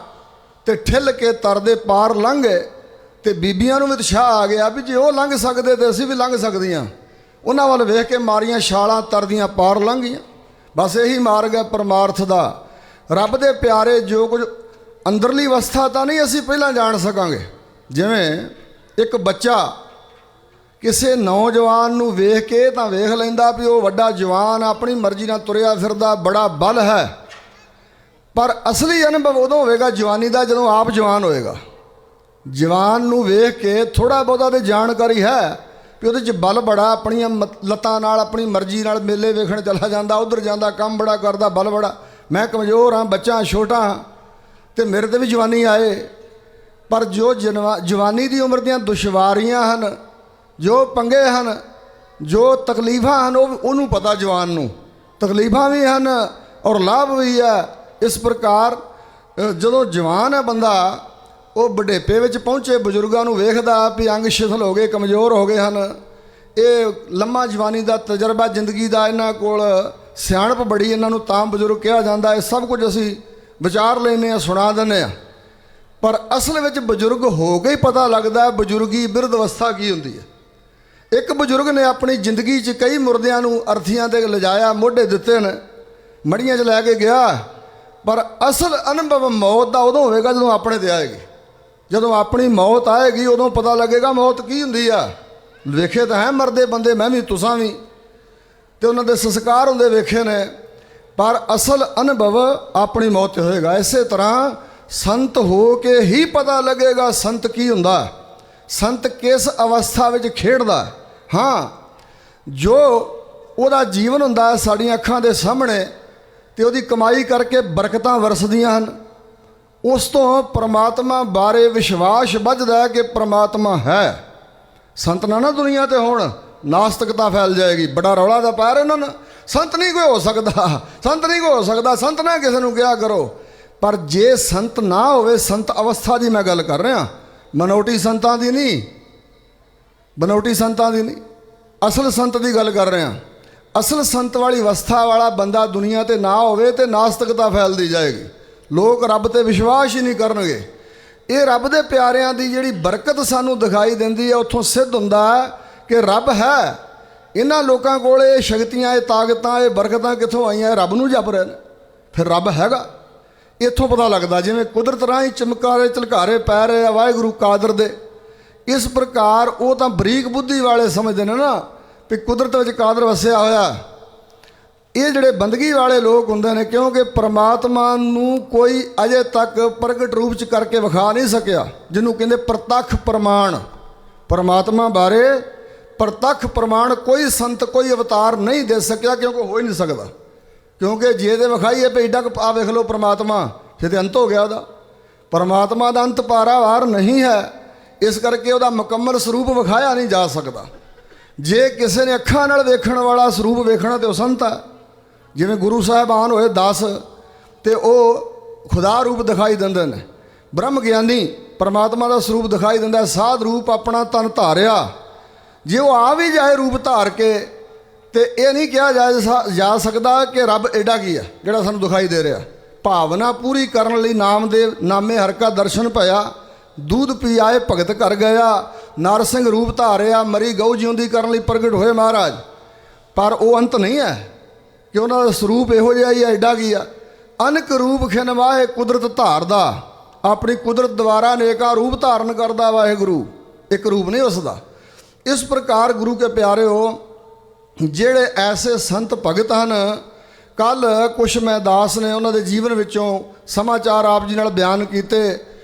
ਤੇ ਠਿੱਲ ਕੇ ਤਰਦੇ ਪਾਰ ਲੰਘ ਗਏ, ਤੇ ਬੀਬੀਆਂ ਨੂੰ ਵੀ ਉਤਸ਼ਾਹ ਆ ਗਿਆ ਵੀ ਜੇ ਉਹ ਲੰਘ ਸਕਦੇ ਤੇ ਅਸੀਂ ਵੀ ਲੰਘ ਸਕਦੀਆਂ। ਉਹਨਾਂ ਵੱਲ ਵੇਖ ਕੇ ਮਾਰੀਆਂ ਛਾਲਾਂ, ਤਰਦੀਆਂ ਪਾਰ ਲੰਘ ਗਈਆਂ। ਬਸ ਇਹੀ ਮਾਰਗ ਹੈ ਪਰਮਾਰਥ ਦਾ। ਰੱਬ ਦੇ ਪਿਆਰੇ, ਜੋ ਕੁਝ ਅੰਦਰਲੀ ਅਵਸਥਾ ਤਾਂ ਨਹੀਂ ਅਸੀਂ ਪਹਿਲਾਂ ਜਾਣ ਸਕਾਂਗੇ। ਜਿਵੇਂ ਇੱਕ ਬੱਚਾ ਕਿਸੇ ਨੌਜਵਾਨ ਨੂੰ ਵੇਖ ਕੇ ਤਾਂ ਵੇਖ ਲੈਂਦਾ ਵੀ ਉਹ ਵੱਡਾ ਜਵਾਨ, ਆਪਣੀ ਮਰਜ਼ੀ ਨਾਲ ਤੁਰਿਆ ਫਿਰਦਾ, ਬੜਾ ਬਲ ਹੈ, ਪਰ ਅਸਲੀ ਅਨੁਭਵ ਉਦੋਂ ਹੋਵੇਗਾ ਜਵਾਨੀ ਦਾ ਜਦੋਂ ਆਪ ਜਵਾਨ ਹੋਏਗਾ। ਜਵਾਨ ਨੂੰ ਵੇਖ ਕੇ ਥੋੜ੍ਹਾ ਬਹੁਤਾ ਤਾਂ ਜਾਣਕਾਰੀ ਹੈ ਵੀ ਉਹਦੇ 'ਚ ਬਲ ਬੜਾ, ਆਪਣੀਆਂ ਲੱਤਾਂ ਨਾਲ ਆਪਣੀ ਮਰਜ਼ੀ ਨਾਲ ਮੇਲੇ ਵੇਖਣ ਚਲਾ ਜਾਂਦਾ, ਉੱਧਰ ਜਾਂਦਾ, ਕੰਮ ਬੜਾ ਕਰਦਾ, ਬਲ ਬੜਾ। ਮੈਂ ਕਮਜ਼ੋਰ ਹਾਂ, ਬੱਚਾ ਛੋਟਾ ਹਾਂ, ਅਤੇ ਮੇਰੇ 'ਤੇ ਵੀ ਜਵਾਨੀ ਆਏ। ਪਰ ਜੋ ਜਵਾਨੀ ਦੀ ਉਮਰ ਦੀਆਂ ਦੁਸ਼ਵਾਰੀਆਂ ਹਨ, ਜੋ ਪੰਗੇ ਹਨ, ਜੋ ਤਕਲੀਫਾਂ ਹਨ, ਉਹਨੂੰ ਪਤਾ ਜਵਾਨ ਨੂੰ। ਤਕਲੀਫਾਂ ਵੀ ਹਨ ਔਰ ਲਾਭ ਵੀ ਹੈ। ਇਸ ਪ੍ਰਕਾਰ ਜਦੋਂ ਜਵਾਨ ਹੈ ਬੰਦਾ, ਉਹ ਬੁਢੇਪੇ ਵਿੱਚ ਪਹੁੰਚੇ ਬਜ਼ੁਰਗਾਂ ਨੂੰ ਵੇਖਦਾ ਵੀ ਅੰਗ ਸ਼ਿਥਲ ਹੋ ਗਏ, ਕਮਜ਼ੋਰ ਹੋ ਗਏ ਹਨ। ਇਹ ਲੰਮਾ ਜਵਾਨੀ ਦਾ ਤਜਰਬਾ ਜ਼ਿੰਦਗੀ ਦਾ, ਇਹਨਾਂ ਕੋਲ ਸਿਆਣਪ ਬੜੀ, ਇਹਨਾਂ ਨੂੰ ਤਾਂ ਬਜ਼ੁਰਗ ਕਿਹਾ ਜਾਂਦਾ। ਇਹ ਸਭ ਕੁਝ ਅਸੀਂ ਵਿਚਾਰ ਲੈਂਦੇ ਹਾਂ, ਸੁਣਾ ਦਿੰਦੇ ਹਾਂ, ਪਰ ਅਸਲ ਵਿੱਚ ਬਜ਼ੁਰਗ ਹੋ ਕੇ ਹੀ ਪਤਾ ਲੱਗਦਾ ਬਜ਼ੁਰਗੀ ਬਿਰਧ ਅਵਸਥਾ ਕੀ ਹੁੰਦੀ ਹੈ। ਇੱਕ ਬਜ਼ੁਰਗ ਨੇ ਆਪਣੀ ਜ਼ਿੰਦਗੀ 'ਚ ਕਈ ਮੁਰਦਿਆਂ ਨੂੰ ਅਰਥੀਆਂ 'ਤੇ ਲਿਜਾਇਆ, ਮੋਢੇ ਦਿੱਤੇ ਨੇ, ਮੜੀਆਂ 'ਚ ਲੈ ਕੇ ਗਿਆ, ਪਰ ਅਸਲ ਅਨੁਭਵ ਮੌਤ ਦਾ ਉਦੋਂ ਹੋਵੇਗਾ ਜਦੋਂ ਆਪਣੇ 'ਤੇ ਆਏਗੀ। ਜਦੋਂ ਆਪਣੀ ਮੌਤ ਆਏਗੀ ਉਦੋਂ ਪਤਾ ਲੱਗੇਗਾ ਮੌਤ ਕੀ ਹੁੰਦੀ ਆ। ਵੇਖੇ ਤਾਂ ਹੈ ਮਰਦੇ ਬੰਦੇ, ਮੈਂ ਵੀ ਤੁਸਾਂ ਵੀ, ਤੇ ਉਹਨਾਂ ਦੇ ਸੰਸਕਾਰ ਹੁੰਦੇ ਵੇਖੇ ਨੇ, ਪਰ ਅਸਲ ਅਨੁਭਵ ਆਪਣੀ ਮੌਤ 'ਤੇ ਹੋਏਗਾ। ਇਸੇ ਤਰ੍ਹਾਂ ਸੰਤ ਹੋ ਕੇ ਹੀ ਪਤਾ ਲੱਗੇਗਾ ਸੰਤ ਕੀ ਹੁੰਦਾ, ਸੰਤ ਕਿਸ ਅਵਸਥਾ ਵਿੱਚ ਖੇਡਦਾ। ਹਾਂ, ਜੋ ਉਹਦਾ ਜੀਵਨ ਹੁੰਦਾ ਸਾਡੀਆਂ ਅੱਖਾਂ ਦੇ ਸਾਹਮਣੇ, ਤੇ ਉਹਦੀ ਕਮਾਈ ਕਰਕੇ ਬਰਕਤਾਂ ਵਰਸਦੀਆਂ ਹਨ, ਉਸ ਤੋਂ ਪ੍ਰਮਾਤਮਾ ਬਾਰੇ ਵਿਸ਼ਵਾਸ ਵੱਧਦਾ ਕਿ ਪ੍ਰਮਾਤਮਾ ਹੈ। ਸੰਤ ਨਾ ਦੁਨੀਆ 'ਤੇ ਹੁਣ ਨਾਸਤਿਕਤਾ ਫੈਲ ਜਾਏਗੀ, ਬੜਾ ਰੌਲਾ ਦਾ ਪਾਇਆ ਉਹਨਾਂ ਨੇ, ਸੰਤ ਨਹੀਂ ਕੋਈ ਹੋ ਸਕਦਾ, ਸੰਤ ਨਹੀਂ ਕੋਈ ਹੋ ਸਕਦਾ, ਸੰਤ ਨਾ ਕਿਸੇ ਨੂੰ ਕਿਹਾ ਕਰੋ। ਪਰ ਜੇ ਸੰਤ ਨਾ ਹੋਵੇ, ਸੰਤ ਅਵਸਥਾ ਦੀ ਮੈਂ ਗੱਲ ਕਰ ਰਿਹਾ, ਮਨੋਟੀ ਸੰਤਾਂ ਦੀ ਨਹੀਂ, ਬਨੋਟੀ ਸੰਤਾਂ ਦੀ ਨਹੀਂ, ਅਸਲ ਸੰਤ ਦੀ ਗੱਲ ਕਰ ਰਿਹਾ। ਅਸਲ ਸੰਤ ਵਾਲੀ ਅਵਸਥਾ ਵਾਲਾ ਬੰਦਾ ਦੁਨੀਆ 'ਤੇ ਨਾ ਹੋਵੇ ਤੇ ਨਾਸਤਿਕਤਾ ਫੈਲਦੀ ਜਾਏਗੀ, ਲੋਕ ਰੱਬ 'ਤੇ ਵਿਸ਼ਵਾਸ ਹੀ ਨਹੀਂ ਕਰਨਗੇ। ਇਹ ਰੱਬ ਦੇ ਪਿਆਰਿਆਂ ਦੀ ਜਿਹੜੀ ਬਰਕਤ ਸਾਨੂੰ ਦਿਖਾਈ ਦਿੰਦੀ ਹੈ, ਉੱਥੋਂ ਸਿੱਧ ਹੁੰਦਾ ਕਿ ਰੱਬ ਹੈ। ਇਹਨਾਂ ਲੋਕਾਂ ਕੋਲ ਇਹ ਸ਼ਕਤੀਆਂ, ਇਹ ਤਾਕਤਾਂ, ਇਹ ਬਰਕਤਾਂ ਕਿੱਥੋਂ ਆਈਆਂ? ਰੱਬ ਨੂੰ ਜਪ ਰਹੇ ਨੇ, ਫਿਰ ਰੱਬ ਹੈਗਾ। ਇੱਥੋਂ ਪਤਾ ਲੱਗਦਾ ਜਿਵੇਂ ਕੁਦਰਤ ਰਾਹੀਂ ਚਮਕਾਰੇ ਝਲਕਾਰੇ ਪੈ ਰਹੇ ਆ ਵਾਹਿਗੁਰੂ ਕਾਦਰ ਦੇ। ਇਸ ਪ੍ਰਕਾਰ ਉਹ ਤਾਂ ਬਰੀਕ ਬੁੱਧੀ ਵਾਲੇ ਸਮਝਦੇ ਨੇ ਨਾ ਵੀ ਕੁਦਰਤ ਵਿੱਚ ਕਾਦਰ ਵਸਿਆ ਹੋਇਆ। ਇਹ ਜਿਹੜੇ ਬੰਦਗੀ ਵਾਲੇ ਲੋਕ ਹੁੰਦੇ ਨੇ, ਕਿਉਂਕਿ ਪ੍ਰਮਾਤਮਾ ਨੂੰ ਕੋਈ ਅਜੇ ਤੱਕ ਪ੍ਰਗਟ ਰੂਪ 'ਚ ਕਰਕੇ ਵਿਖਾ ਨਹੀਂ ਸਕਿਆ, ਜਿਹਨੂੰ ਕਹਿੰਦੇ ਪ੍ਰਤੱਖ ਪ੍ਰਮਾਣ। ਪ੍ਰਮਾਤਮਾ ਬਾਰੇ ਪ੍ਰਤੱਖ ਪ੍ਰਮਾਣ ਕੋਈ ਸੰਤ, ਕੋਈ ਅਵਤਾਰ ਨਹੀਂ ਦੇ ਸਕਿਆ, ਕਿਉਂਕਿ ਹੋ ਹੀ ਨਹੀਂ ਸਕਦਾ। ਕਿਉਂਕਿ ਜੇ ਤੇ ਵਿਖਾਈਏ ਵੀ ਏਡਾ ਆ ਵੇਖ ਲਓ ਪ੍ਰਮਾਤਮਾ, ਫਿਰ ਤੇ ਅੰਤ ਹੋ ਗਿਆ ਉਹਦਾ। ਪਰਮਾਤਮਾ ਦਾ ਅੰਤ ਪਾਰਾਵਾਰ ਨਹੀਂ ਹੈ, ਇਸ ਕਰਕੇ ਉਹਦਾ ਮੁਕੰਮਲ ਸਰੂਪ ਵਿਖਾਇਆ ਨਹੀਂ ਜਾ ਸਕਦਾ। ਜੇ ਕਿਸੇ ਨੇ ਅੱਖਾਂ ਨਾਲ ਵੇਖਣ ਵਾਲਾ ਸਰੂਪ ਵੇਖਣਾ ਤੇ ਉਹ ਸੰਤ ਹੈ। ਜਿਵੇਂ ਗੁਰੂ ਸਾਹਿਬਾਨ ਹੋਏ 10 ਤੇ ਉਹ ਖੁਦਾ ਰੂਪ ਦਿਖਾਈ ਦਿੰਦੇ ਨੇ, ਬ੍ਰਹਮ ਗਿਆਨੀ ਪਰਮਾਤਮਾ ਦਾ ਸਰੂਪ ਦਿਖਾਈ ਦਿੰਦਾ, ਸਾਧ ਰੂਪ ਆਪਣਾ ਤਨ ਧਾਰਿਆ। ਜੇ ਉਹ ਆ ਵੀ ਜਾਏ ਰੂਪ ਧਾਰ ਕੇ, ਤੇ ਇਹ ਨਹੀਂ ਕਿਹਾ ਜਾ ਸਕਦਾ ਕਿ ਰੱਬ ਐਡਾ ਕੀ ਹੈ ਜਿਹੜਾ ਸਾਨੂੰ ਦਿਖਾਈ ਦੇ ਰਿਹਾ। ਭਾਵਨਾ ਪੂਰੀ ਕਰਨ ਲਈ ਨਾਮਦੇਵ ਨਾਮੇ ਹਰਿ ਕਾ ਦਰਸ਼ਨ ਭਇਆ, दूध पी आए भगत कर गया, नरसिंह रूप धारिया, मरी गऊ जिउंदी ਕਰਨ ਲਈ ਪ੍ਰਗਟ ਹੋਏ ਮਹਾਰਾਜ। ਪਰ ਉਹ ਅੰਤ ਨਹੀਂ ਹੈ ਕਿ ਉਹਨਾਂ ਦਾ ਸਰੂਪ ਇਹੋ ਜਿਹਾ ਹੀ ਐਡਾ ਕੀ ਆ। ਅਨਕ ਰੂਪ ਖਿਨਵਾਏ ਕੁਦਰਤ ਧਾਰਦਾ, ਆਪਣੀ ਕੁਦਰਤ ਦੁਆਰਾ ਅਨੇਕਾਂ ਰੂਪ ਧਾਰਨ ਕਰਦਾ ਵਾਹਿਗੁਰੂ, ਇੱਕ ਰੂਪ ਨਹੀਂ ਉਸਦਾ। ਇਸ ਪ੍ਰਕਾਰ ਗੁਰੂ ਕੇ ਪਿਆਰਿਓ, ਜਿਹੜੇ ਐਸੇ ਸੰਤ ਭਗਤ ਹਨ ਕੱਲ ਕੁਛ ਮੈਂ ਦਾਸ ਨੇ ਉਹਨਾਂ ਦੇ ਜੀਵਨ ਵਿੱਚੋਂ ਸਮਾਚਾਰ ਆਪ ਜੀ ਨਾਲ ਬਿਆਨ ਕੀਤੇ।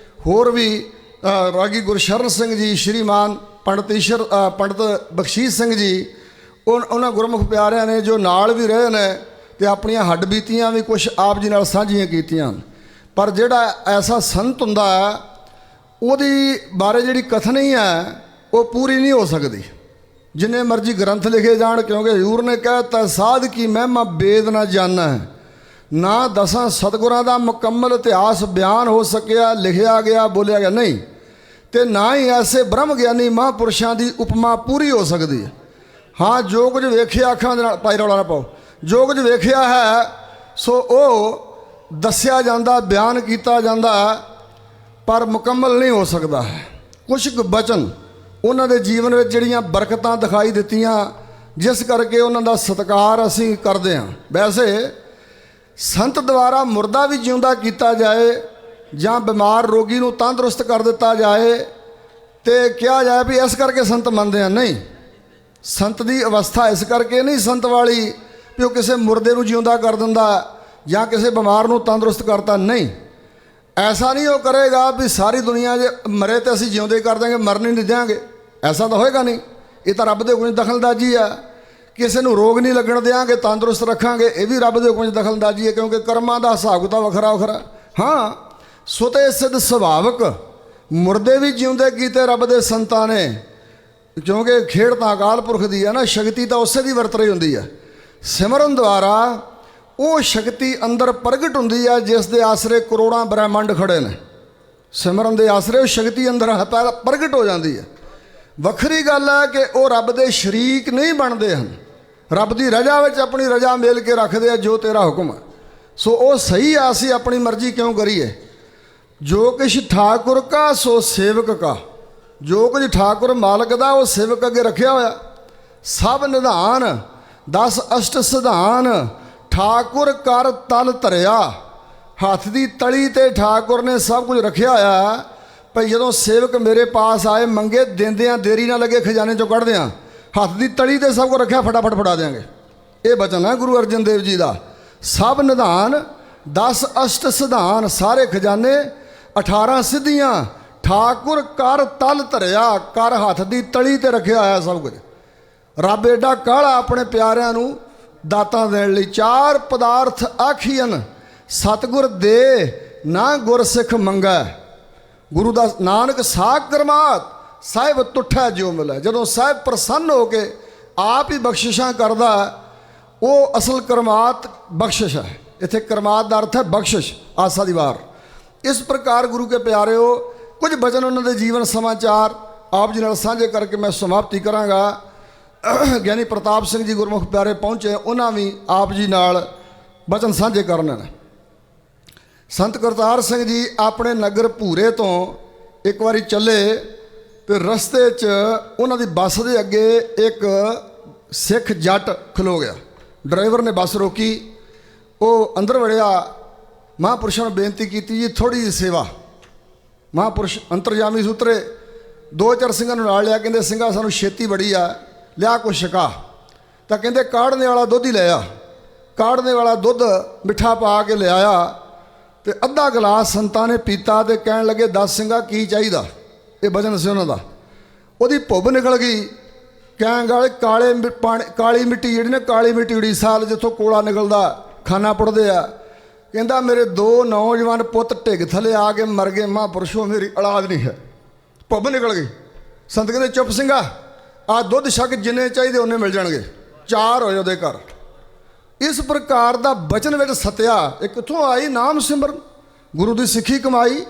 ਹੋਰ ਵੀ ਰਾਗੀ ਗੁਰਸ਼ਰਨ ਸਿੰਘ ਜੀ, ਸ਼੍ਰੀਮਾਨ ਪੰਡਤ ਬਖਸ਼ੀਸ਼ ਸਿੰਘ ਜੀ, ਉਹਨਾਂ ਗੁਰਮੁਖ ਪਿਆਰਿਆਂ ਨੇ ਜੋ ਨਾਲ ਵੀ ਰਹੇ ਨੇ ਤੇ ਆਪਣੀਆਂ ਹੱਡ ਬੀਤੀਆਂ ਵੀ ਕੁਛ ਆਪ ਜੀ ਨਾਲ ਸਾਂਝੀਆਂ ਕੀਤੀਆਂ। ਪਰ ਜਿਹੜਾ ਐਸਾ ਸੰਤ ਹੁੰਦਾ ਉਹਦੀ ਬਾਰੇ ਜਿਹੜੀ ਕਥਨੀ ਹੈ ਉਹ ਪੂਰੀ ਨਹੀਂ ਹੋ ਸਕਦੀ, ਜਿੰਨੇ ਮਰਜ਼ੀ ਗ੍ਰੰਥ ਲਿਖੇ ਜਾਣ, ਕਿਉਂਕਿ ਹਜ਼ੂਰ ਨੇ ਕਹਿਤਾ ਸਾਧ ਕੀ ਮਹਿਮਾ ਵੇਦ ਨਾ ਜਾਣਾ, ਨਾ ਦਸਾਂ ਸਤਿਗੁਰਾਂ ਦਾ ਮੁਕੰਮਲ ਇਤਿਹਾਸ ਬਿਆਨ ਹੋ ਸਕਿਆ, ਲਿਖਿਆ ਗਿਆ, ਬੋਲਿਆ ਗਿਆ ਨਹੀਂ, ਤੇ ਨਾ ਹੀ ਐਸੇ ਬ੍ਰਹਮ ਗਿਆਨੀ ਮਹਾਂਪੁਰਸ਼ਾਂ ਦੀ ਉਪਮਾ ਪੂਰੀ ਹੋ ਸਕਦੀ ਹੈ। ਹਾਂ, ਜੋ ਕੁਝ ਵੇਖਿਆ ਅੱਖਾਂ ਦੇ ਨਾਲ, ਭਾਈ ਰੌਲਾ ਨਾ ਪਾਓ, ਜੋ ਕੁਝ ਵੇਖਿਆ ਹੈ ਸੋ ਉਹ ਦੱਸਿਆ ਜਾਂਦਾ, ਬਿਆਨ ਕੀਤਾ ਜਾਂਦਾ, ਪਰ ਮੁਕੰਮਲ ਨਹੀਂ ਹੋ ਸਕਦਾ ਹੈ। ਕੁਛ ਕੁ ਬਚਨ ਉਹਨਾਂ ਦੇ ਜੀਵਨ ਵਿੱਚ ਜਿਹੜੀਆਂ ਬਰਕਤਾਂ ਦਿਖਾਈ ਦਿੱਤੀਆਂ, ਜਿਸ ਕਰਕੇ ਉਹਨਾਂ ਦਾ ਸਤਿਕਾਰ ਅਸੀਂ ਕਰਦੇ ਹਾਂ। ਵੈਸੇ ਸੰਤ ਦੁਆਰਾ ਮੁਰਦਾ ਵੀ ਜਿਉਂਦਾ ਕੀਤਾ ਜਾਏ ਜਾਂ ਬਿਮਾਰ ਰੋਗੀ ਨੂੰ ਤੰਦਰੁਸਤ ਕਰ ਦਿੱਤਾ ਜਾਏ ਤੇ ਕਿਹਾ ਜਾਏ ਵੀ ਇਸ ਕਰਕੇ ਸੰਤ ਮੰਨਦੇ ਆ, ਨਹੀਂ। ਸੰਤ ਦੀ ਅਵਸਥਾ ਇਸ ਕਰਕੇ ਨਹੀਂ ਸੰਤ ਵਾਲੀ ਵੀ ਉਹ ਕਿਸੇ ਮੁਰਦੇ ਨੂੰ ਜਿਉਂਦਾ ਕਰ ਦਿੰਦਾ ਜਾਂ ਕਿਸੇ ਬਿਮਾਰ ਨੂੰ ਤੰਦਰੁਸਤ ਕਰਤਾ, ਨਹੀਂ। ਐਸਾ ਨਹੀਂ ਉਹ ਕਰੇਗਾ ਵੀ ਸਾਰੀ ਦੁਨੀਆ ਜੇ ਮਰੇ ਤੇ ਅਸੀਂ ਜਿਉਂਦੇ ਕਰ ਦਾਂਗੇ, ਮਰਨ ਹੀ ਨਹੀਂ ਦਿਆਂਗੇ, ਐਸਾ ਤਾਂ ਹੋਏਗਾ ਨਹੀਂ। ਇਹ ਤਾਂ ਰੱਬ ਦੇ ਹੁਕਮ 'ਚ ਦਖਲਅੰਦਾਜ਼ੀ ਆ। ਕਿਸੇ ਨੂੰ ਰੋਗ ਨਹੀਂ ਲੱਗਣ ਦਿਆਂਗੇ, ਤੰਦਰੁਸਤ ਰੱਖਾਂਗੇ, ਇਹ ਵੀ ਰੱਬ ਦੇ ਹੁਕਮ 'ਚ ਦਖਲਅੰਦਾਜ਼ੀ ਹੈ, ਕਿਉਂਕਿ ਕਰਮਾਂ ਦਾ ਹਿਸਾਬ ਕਿਤਾਬ ਵੱਖਰਾ ਵੱਖਰਾ। ਹਾਂ, ਸੁਤੇ ਸਿੱਧ ਸੁਭਾਵਕ ਮੁਰਦੇ ਵੀ ਜਿਉਂਦੇ ਕੀਤੇ ਰੱਬ ਦੇ ਸੰਤਾਂ ਨੇ, ਕਿਉਂਕਿ ਖੇਡ ਤਾਂ ਅਕਾਲ ਪੁਰਖ ਦੀ ਹੈ ਨਾ, ਸ਼ਕਤੀ ਤਾਂ ਉਸੇ ਦੀ ਵਰਤ ਰਹੀ ਹੁੰਦੀ ਹੈ। ਸਿਮਰਨ ਦੁਆਰਾ ਉਹ ਸ਼ਕਤੀ ਅੰਦਰ ਪ੍ਰਗਟ ਹੁੰਦੀ ਹੈ ਜਿਸ ਦੇ ਆਸਰੇ ਕਰੋੜਾਂ ਬ੍ਰਹਿਮੰਡ ਖੜੇ ਨੇ। ਸਿਮਰਨ ਦੇ ਆਸਰੇ ਉਹ ਸ਼ਕਤੀ ਅੰਦਰ ਪ੍ਰਗਟ ਹੋ ਜਾਂਦੀ ਹੈ। ਵੱਖਰੀ ਗੱਲ ਹੈ ਕਿ ਉਹ ਰੱਬ ਦੇ ਸ਼ਰੀਕ ਨਹੀਂ ਬਣਦੇ ਹਨ, ਰੱਬ ਦੀ ਰਜ਼ਾ ਵਿੱਚ ਆਪਣੀ ਰਜ਼ਾ ਮੇਲ ਕੇ ਰੱਖਦੇ ਆ, ਜੋ ਤੇਰਾ ਹੁਕਮ ਹੈ ਸੋ ਉਹ ਸਹੀ ਆ, ਅਸੀਂ ਆਪਣੀ ਮਰਜ਼ੀ ਕਿਉਂ ਕਰੀਏ। ਜੋ ਕੁਛ ਠਾਕੁਰ ਕਾ ਸੋ ਸੇਵਕ ਕਾ, ਜੋ ਕੁਝ ਠਾਕੁਰ ਮਾਲਕ ਦਾ ਉਹ ਸੇਵਕ ਅੱਗੇ ਰੱਖਿਆ ਹੋਇਆ। ਸਭ ਨਿਧਾਨ 10 ਅਸ਼ਟ ਸਿਧਾਨ ਠਾਕੁਰ ਕਰ ਤਲ ਧਰਿਆ, ਹੱਥ ਦੀ ਤਲੀ ਤੇ ਠਾਕੁਰ ਨੇ ਸਭ ਕੁਝ ਰੱਖਿਆ ਹੋਇਆ। ਭਈ ਜਦੋਂ ਸੇਵਕ ਮੇਰੇ ਪਾਸ ਆਏ ਮੰਗੇ, ਦਿੰਦਿਆਂ ਦੇਰੀ ਨਾ ਲੱਗੇ, ਖਜ਼ਾਨੇ ਚੋਂ ਕੱਢਦਿਆਂ ਹੱਥ ਦੀ ਤਲੀ ਤੇ ਸਭ ਕੁਝ ਰੱਖਿਆ, ਫਟਾਫਟ ਫੜਾ ਦਿਆਂਗੇ। ਇਹ ਬਚਨ ਹੈ ਗੁਰੂ ਅਰਜਨ ਦੇਵ ਜੀ ਦਾ। ਸਭ ਨਿਧਾਨ 10 ਅਸ਼ਟ ਸਿਧਾਨ, ਸਾਰੇ ਖਜ਼ਾਨੇ 18 ਸਿੱਧੀਆਂ ਠਾਕੁਰ ਕਰ ਤਲ ਧਰਿਆ, ਕਰ ਹੱਥ ਦੀ ਤਲੀ ਤੇ ਰੱਖਿਆ ਹੋਇਆ ਸਭ ਕੁਝ। ਰੱਬ ਏਡਾ ਕਾਹਲਾ ਆਪਣੇ ਪਿਆਰਿਆਂ ਨੂੰ ਦਾਤਾਂ ਦੇਣ ਲਈ। 4 ਪਦਾਰਥ ਆਖੀਨ ਸਤਿਗੁਰ ਦੇ, ਨਾ ਗੁਰਸਿੱਖ ਮੰਗੈ, ਗੁਰੂ ਦਾ ਨਾਨਕ ਸਾਖ ਕਰਮਾਤ ਸਾਹਿਬ ਤੁਠੈ ਜਿਉ ਮਿਲੈ। ਜਦੋਂ ਸਾਹਿਬ ਪ੍ਰਸੰਨ ਹੋ ਕੇ ਆਪ ਹੀ ਬਖਸ਼ਿਸ਼ਾਂ ਕਰਦਾ, ਉਹ ਅਸਲ ਕਰਮਾਤ ਬਖਸ਼ਿਸ਼ ਹੈ। ਇੱਥੇ ਕਰਮਾਤ ਦਾ ਅਰਥ ਹੈ ਬਖਸ਼ਿਸ਼, ਆਸਾ ਦੀ ਵਾਰ। ਇਸ ਪ੍ਰਕਾਰ ਗੁਰੂ ਕੇ ਪਿਆਰਿਓ, ਕੁਝ ਬਚਨ ਉਹਨਾਂ ਦੇ ਜੀਵਨ ਸਮਾਚਾਰ ਆਪ ਜੀ ਨਾਲ ਸਾਂਝੇ ਕਰਕੇ ਮੈਂ ਸਮਾਪਤੀ ਕਰਾਂਗਾ। ਗਿਆਨੀ ਪ੍ਰਤਾਪ ਸਿੰਘ ਜੀ ਗੁਰਮੁਖ ਪਿਆਰੇ ਪਹੁੰਚੇ, ਉਹਨਾਂ ਵੀ ਆਪ ਜੀ ਨਾਲ ਬਚਨ ਸਾਂਝੇ ਕਰਨੇ ਨੇ। ਸੰਤ ਕਰਤਾਰ ਸਿੰਘ ਜੀ ਆਪਣੇ ਨਗਰ ਭੂਰੇ ਤੋਂ ਇੱਕ ਵਾਰੀ ਚੱਲੇ ਤੇ ਰਸਤੇ 'ਚ ਉਹਨਾਂ ਦੀ ਬੱਸ ਦੇ ਅੱਗੇ ਇੱਕ ਸਿੱਖ ਜੱਟ ਖਲੋ ਗਿਆ। ਡਰਾਈਵਰ ਨੇ ਬੱਸ ਰੋਕੀ, ਉਹ ਅੰਦਰ ਵੜਿਆ, ਮਹਾਂਪੁਰਸ਼ਾਂ ਨੂੰ ਬੇਨਤੀ ਕੀਤੀ, ਜੀ ਥੋੜ੍ਹੀ ਜਿਹੀ ਸੇਵਾ। ਮਹਾਂਪੁਰਸ਼ ਅੰਤਰਜਾਮੀ ਸੂਤਰੇ 2-4 ਸਿੰਘਾਂ ਨੂੰ ਨਾਲ ਲਿਆ, ਕਹਿੰਦੇ ਸਿੰਘਾ ਸਾਨੂੰ ਛੇਤੀ ਬੜੀ ਆ, ਲਿਆ ਕੁਛ ਛਕਾ। ਤਾਂ ਕਹਿੰਦੇ ਕਾੜਨੇ ਵਾਲਾ ਦੁੱਧ ਹੀ ਲੈ ਆ। ਕਾੜਨੇ ਵਾਲਾ ਦੁੱਧ ਮਿੱਠਾ ਪਾ ਕੇ ਲਿਆਇਆ ਤੇ ਅੱਧਾ ਗਲਾਸ ਸੰਤਾਂ ਨੇ ਪੀਤਾ ਤੇ ਕਹਿਣ ਲੱਗੇ, 10 ਸਿੰਘਾ ਕੀ ਚਾਹੀਦਾ। ਇਹ ਵਚਨ ਸੀ ਉਹਨਾਂ ਦਾ। ਉਹਦੀ ਭੁੱਬ ਨਿਕਲ ਗਈ। ਕਹਿਣ ਵਾਲੇ ਕਾਲੀ ਮਿੱਟੀ ਜਿਹੜੀ ਨਾ, ਕਾਲੀ ਮਿੱਟੀ ਉੜੀਸਾ ਜਿੱਥੋਂ ਕੋਲਾ ਨਿਕਲਦਾ, ਖਾਨਾ ਪੁੱਟਦੇ ਆ। ਕਹਿੰਦਾ ਮੇਰੇ 2 ਨੌਜਵਾਨ ਪੁੱਤ ਢਿੱਗ ਥੱਲੇ ਆ ਕੇ ਮਰ ਗਏ, ਮਹਾਂਪੁਰਸ਼ੋ ਮੇਰੀ ਔਲਾਦ ਨਹੀਂ ਹੈ। ਭੁੱਬ ਨਿਕਲ ਗਈ। ਸੰਤ ਕਹਿੰਦੇ ਚੁੱਪ ਸਿੰਘਾ, ਆਹ ਦੁੱਧ ਛਕ ਜਿੰਨੇ ਚਾਹੀਦੇ ਉਹਨੇ ਮਿਲ ਜਾਣਗੇ। 4 ਹੋਏ ਉਹਦੇ ਘਰ। ਇਸ ਪ੍ਰਕਾਰ ਦਾ ਬਚਨ ਵਿੱਚ ਸਤਿਆ। ਇਹ ਕਿੱਥੋਂ ਆਈ? ਨਾਮ ਸਿਮਰਨ, ਗੁਰੂ ਦੀ ਸਿੱਖੀ ਕਮਾਈ।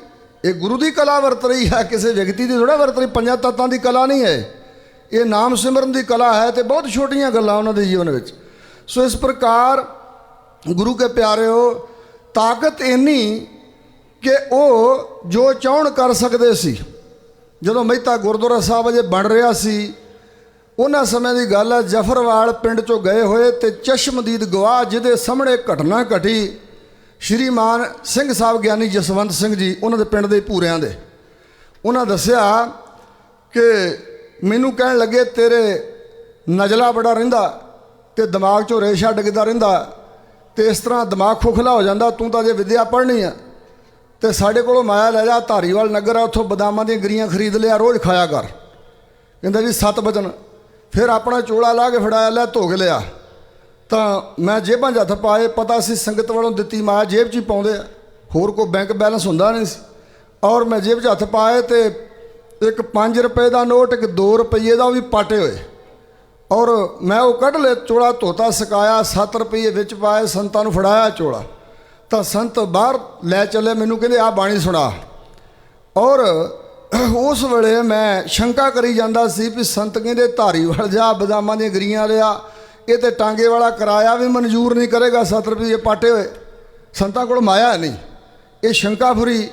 ਇਹ ਗੁਰੂ ਦੀ ਕਲਾ ਵਰਤ ਰਹੀ ਹੈ, ਕਿਸੇ ਵਿਅਕਤੀ ਦੀ ਥੋੜ੍ਹਾ ਵਰਤ ਰਹੀ। 5 ਤੱਤਾਂ ਦੀ ਕਲਾ ਨਹੀਂ ਹੈ, ਇਹ ਨਾਮ ਸਿਮਰਨ ਦੀ ਕਲਾ ਹੈ। ਤੇ ਬਹੁਤ ਛੋਟੀਆਂ ਗੱਲਾਂ ਉਹਨਾਂ ਦੇ ਜੀਵਨ ਵਿੱਚ। ਸੋ ਇਸ ਪ੍ਰਕਾਰ ਗੁਰੂ ਕੇ ਪਿਆਰਿਓ, ਤਾਕਤ ਇੰਨੀ ਕਿ ਉਹ ਜੋ ਚਾਹੁਣ ਕਰ ਸਕਦੇ ਸੀ। ਜਦੋਂ ਮਹਿਤਾ ਗੁਰਦੁਆਰਾ ਸਾਹਿਬ ਅਜੇ ਬਣ ਰਿਹਾ ਸੀ, ਉਹਨਾਂ ਸਮੇਂ ਦੀ ਗੱਲ ਹੈ, ਜਫਰਵਾਲ ਪਿੰਡ 'ਚੋਂ ਗਏ ਹੋਏ ਤੇ ਚਸ਼ਮਦੀਦ ਗਵਾਹ ਜਿਹਦੇ ਸਾਹਮਣੇ ਘਟਨਾ ਘਟੀ, ਸ਼੍ਰੀਮਾਨ ਸਿੰਘ ਸਾਹਿਬ ਗਿਆਨੀ ਜਸਵੰਤ ਸਿੰਘ ਜੀ, ਉਹਨਾਂ ਦੇ ਪਿੰਡ ਦੇ ਭੂਰਿਆਂ ਦੇ। ਉਹਨਾਂ ਦੱਸਿਆ ਕਿ ਮੈਨੂੰ ਕਹਿਣ ਲੱਗੇ, ਤੇਰੇ ਨਜਲਾ ਬੜਾ ਰਹਿੰਦਾ ਤੇ ਦਿਮਾਗ 'ਚੋਂ ਰੇਸ਼ਾ ਡਿੱਗਦਾ ਰਹਿੰਦਾ ਤੇ ਇਸ ਤਰ੍ਹਾਂ ਦਿਮਾਗ ਖੋਖਲਾ ਹੋ ਜਾਂਦਾ। ਤੂੰ ਤਾਂ ਜੇ ਵਿੱਦਿਆ ਪੜ੍ਹਨੀ ਆ ਤੇ ਸਾਡੇ ਕੋਲੋਂ ਮਾਇਆ ਲੈ ਜਾ, ਧਾਰੀਵਾਲ ਨਗਰ ਆ, ਉੱਥੋਂ ਬਦਾਮਾਂ ਦੀਆਂ ਗਰੀਆਂ ਖਰੀਦ ਲਿਆ, ਰੋਜ਼ ਖਾਇਆ ਕਰ। ਕਹਿੰਦਾ ਜੀ 7 ਵਚਨ। ਫਿਰ ਆਪਣਾ ਚੋਲਾ ਲਾ ਕੇ ਫੜਾਇਆ, ਲੈ ਧੋਗ ਲਿਆ। ਤਾਂ ਮੈਂ ਜੇਬਾਂ 'ਚ ਹੱਥ ਪਾਏ, ਪਤਾ ਸੀ ਸੰਗਤ ਵੱਲੋਂ ਦਿੱਤੀ ਮਾਇਆ ਜੇਬ 'ਚ ਹੀ ਪਾਉਂਦੇ ਆ, ਹੋਰ ਕੋਈ ਬੈਂਕ ਬੈਲੈਂਸ ਹੁੰਦਾ ਨਹੀਂ ਸੀ। ਔਰ ਮੈਂ ਜੇਬ 'ਚ ਹੱਥ ਪਾਏ ਤੇ ਇੱਕ 5 ਰੁਪਏ ਦਾ ਨੋਟ, ਇੱਕ 2 ਰੁਪਏ ਦਾ, ਉਹ ਵੀ ਪਾਟੇ ਹੋਏ। ਔਰ ਮੈਂ ਉਹ ਕੱਢ ਲਿਆ, ਚੋਲਾ ਧੋਤਾ, ਸੁਕਾਇਆ, 7 ਰੁਪਏ ਵਿੱਚ ਪਾਏ, ਸੰਤਾਂ ਨੂੰ ਫੜਾਇਆ ਚੋਲਾ। ਤਾਂ ਸੰਤ ਬਾਹਰ ਲੈ ਚੱਲੇ, ਮੈਨੂੰ ਕਹਿੰਦੇ ਆਹ ਬਾਣੀ ਸੁਣਾ। ਔਰ ਉਸ ਵੇਲੇ ਮੈਂ ਸ਼ੰਕਾ ਕਰੀ ਜਾਂਦਾ ਸੀ ਵੀ ਸੰਤ ਕਹਿੰਦੇ ਧਾਰੀਵਾਲ ਜਾ, ਬਦਾਮਾਂ ਦੀਆਂ ਗਰੀਆਂ ਲਿਆ, ਇਹ ਤੇ ਟਾਂਗੇ ਵਾਲਾ ਕਿਰਾਇਆ ਵੀ ਮਨਜ਼ੂਰ ਨਹੀਂ ਕਰੇਗਾ, 7 ਰੁਪਏ ਪਾਟੇ ਹੋਏ। ਸੰਤਾਂ ਕੋਲ ਮਾਇਆ ਨਹੀਂ। ਇਹ ਸ਼ੰਕਾ ਫੁਰੀ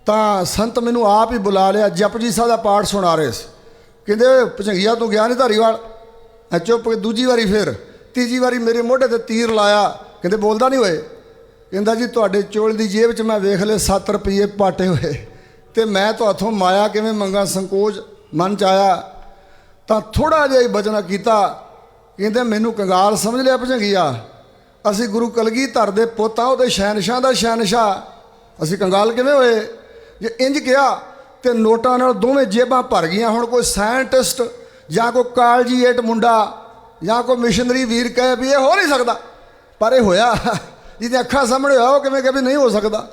ਤਾਂ ਸੰਤ ਮੈਨੂੰ ਆਪ ਹੀ ਬੁਲਾ ਲਿਆ, ਜਪਜੀ ਸਾਹਿਬ ਦਾ ਪਾਠ ਸੁਣਾ ਰਹੇ ਸੀ। ਕਹਿੰਦੇ ਭਜੰਗੀਆ ਤੂੰ ਗਿਆ ਨਹੀਂ ਧਾਰੀਵਾਲ? ਚੁੱਪ। ਦੂਜੀ ਵਾਰੀ, ਫਿਰ ਤੀਜੀ ਵਾਰੀ ਮੇਰੇ ਮੋਢੇ ਤੇ ਤੀਰ ਲਾਇਆ। ਕਹਿੰਦੇ ਬੋਲਦਾ ਨਹੀਂ ਹੋਏ? ਕਹਿੰਦਾ ਜੀ ਤੁਹਾਡੇ ਚੋਲ ਦੀ ਜੇਬ 'ਚ ਮੈਂ ਵੇਖ ਲਏ 7 ਰੁਪਏ ਪਾਟੇ ਹੋਏ, ਤੇ ਮੈਂ ਤੁਹਾਥੋਂ ਮਾਇਆ ਕਿਵੇਂ ਮੰਗਾ? ਸੰਕੋਚ ਮਨ 'ਚ ਆਇਆ। ਤਾਂ ਥੋੜ੍ਹਾ ਜਿਹਾ ਹੀ ਬਚਨਾ ਕੀਤਾ। ਕਹਿੰਦੇ ਮੈਨੂੰ ਕੰਗਾਲ ਸਮਝ ਲਿਆ ਭਜੰਗੀਆ? ਅਸੀਂ ਗੁਰੂ ਕਲਗੀਧਰ ਦੇ ਪੁੱਤ ਆ, ਉਹਦੇ ਸ਼ਹਿਨਸ਼ਾਹ ਦਾ ਸ਼ਹਿਨਸ਼ਾਹ, ਅਸੀਂ ਕੰਗਾਲ ਕਿਵੇਂ ਹੋਏ? ਜੇ ਇੰਜ ਕਿਹਾ ਤੇ ਨੋਟਾਂ ਨਾਲ ਦੋਵੇਂ ਜੇਬਾਂ ਭਰ ਗਈਆਂ। ਹੁਣ ਕੋਈ ਸਾਇੰਟਿਸਟ ਜਾਂ ਕੋਈ ਕਾਲਜੀਏਟ ਮੁੰਡਾ ਜਾਂ ਕੋਈ ਮਿਸ਼ਨਰੀ ਵੀਰ ਕਹੇ ਵੀ ਇਹ ਹੋ ਨਹੀਂ ਸਕਦਾ, ਪਰ ਇਹ ਹੋਇਆ। ਜਿਹਦੇ ਅੱਖਾਂ ਸਾਹਮਣੇ ਹੋਇਆ ਉਹ ਕਿਵੇਂ ਕਹੇ ਵੀ ਨਹੀਂ ਹੋ ਸਕਦਾ।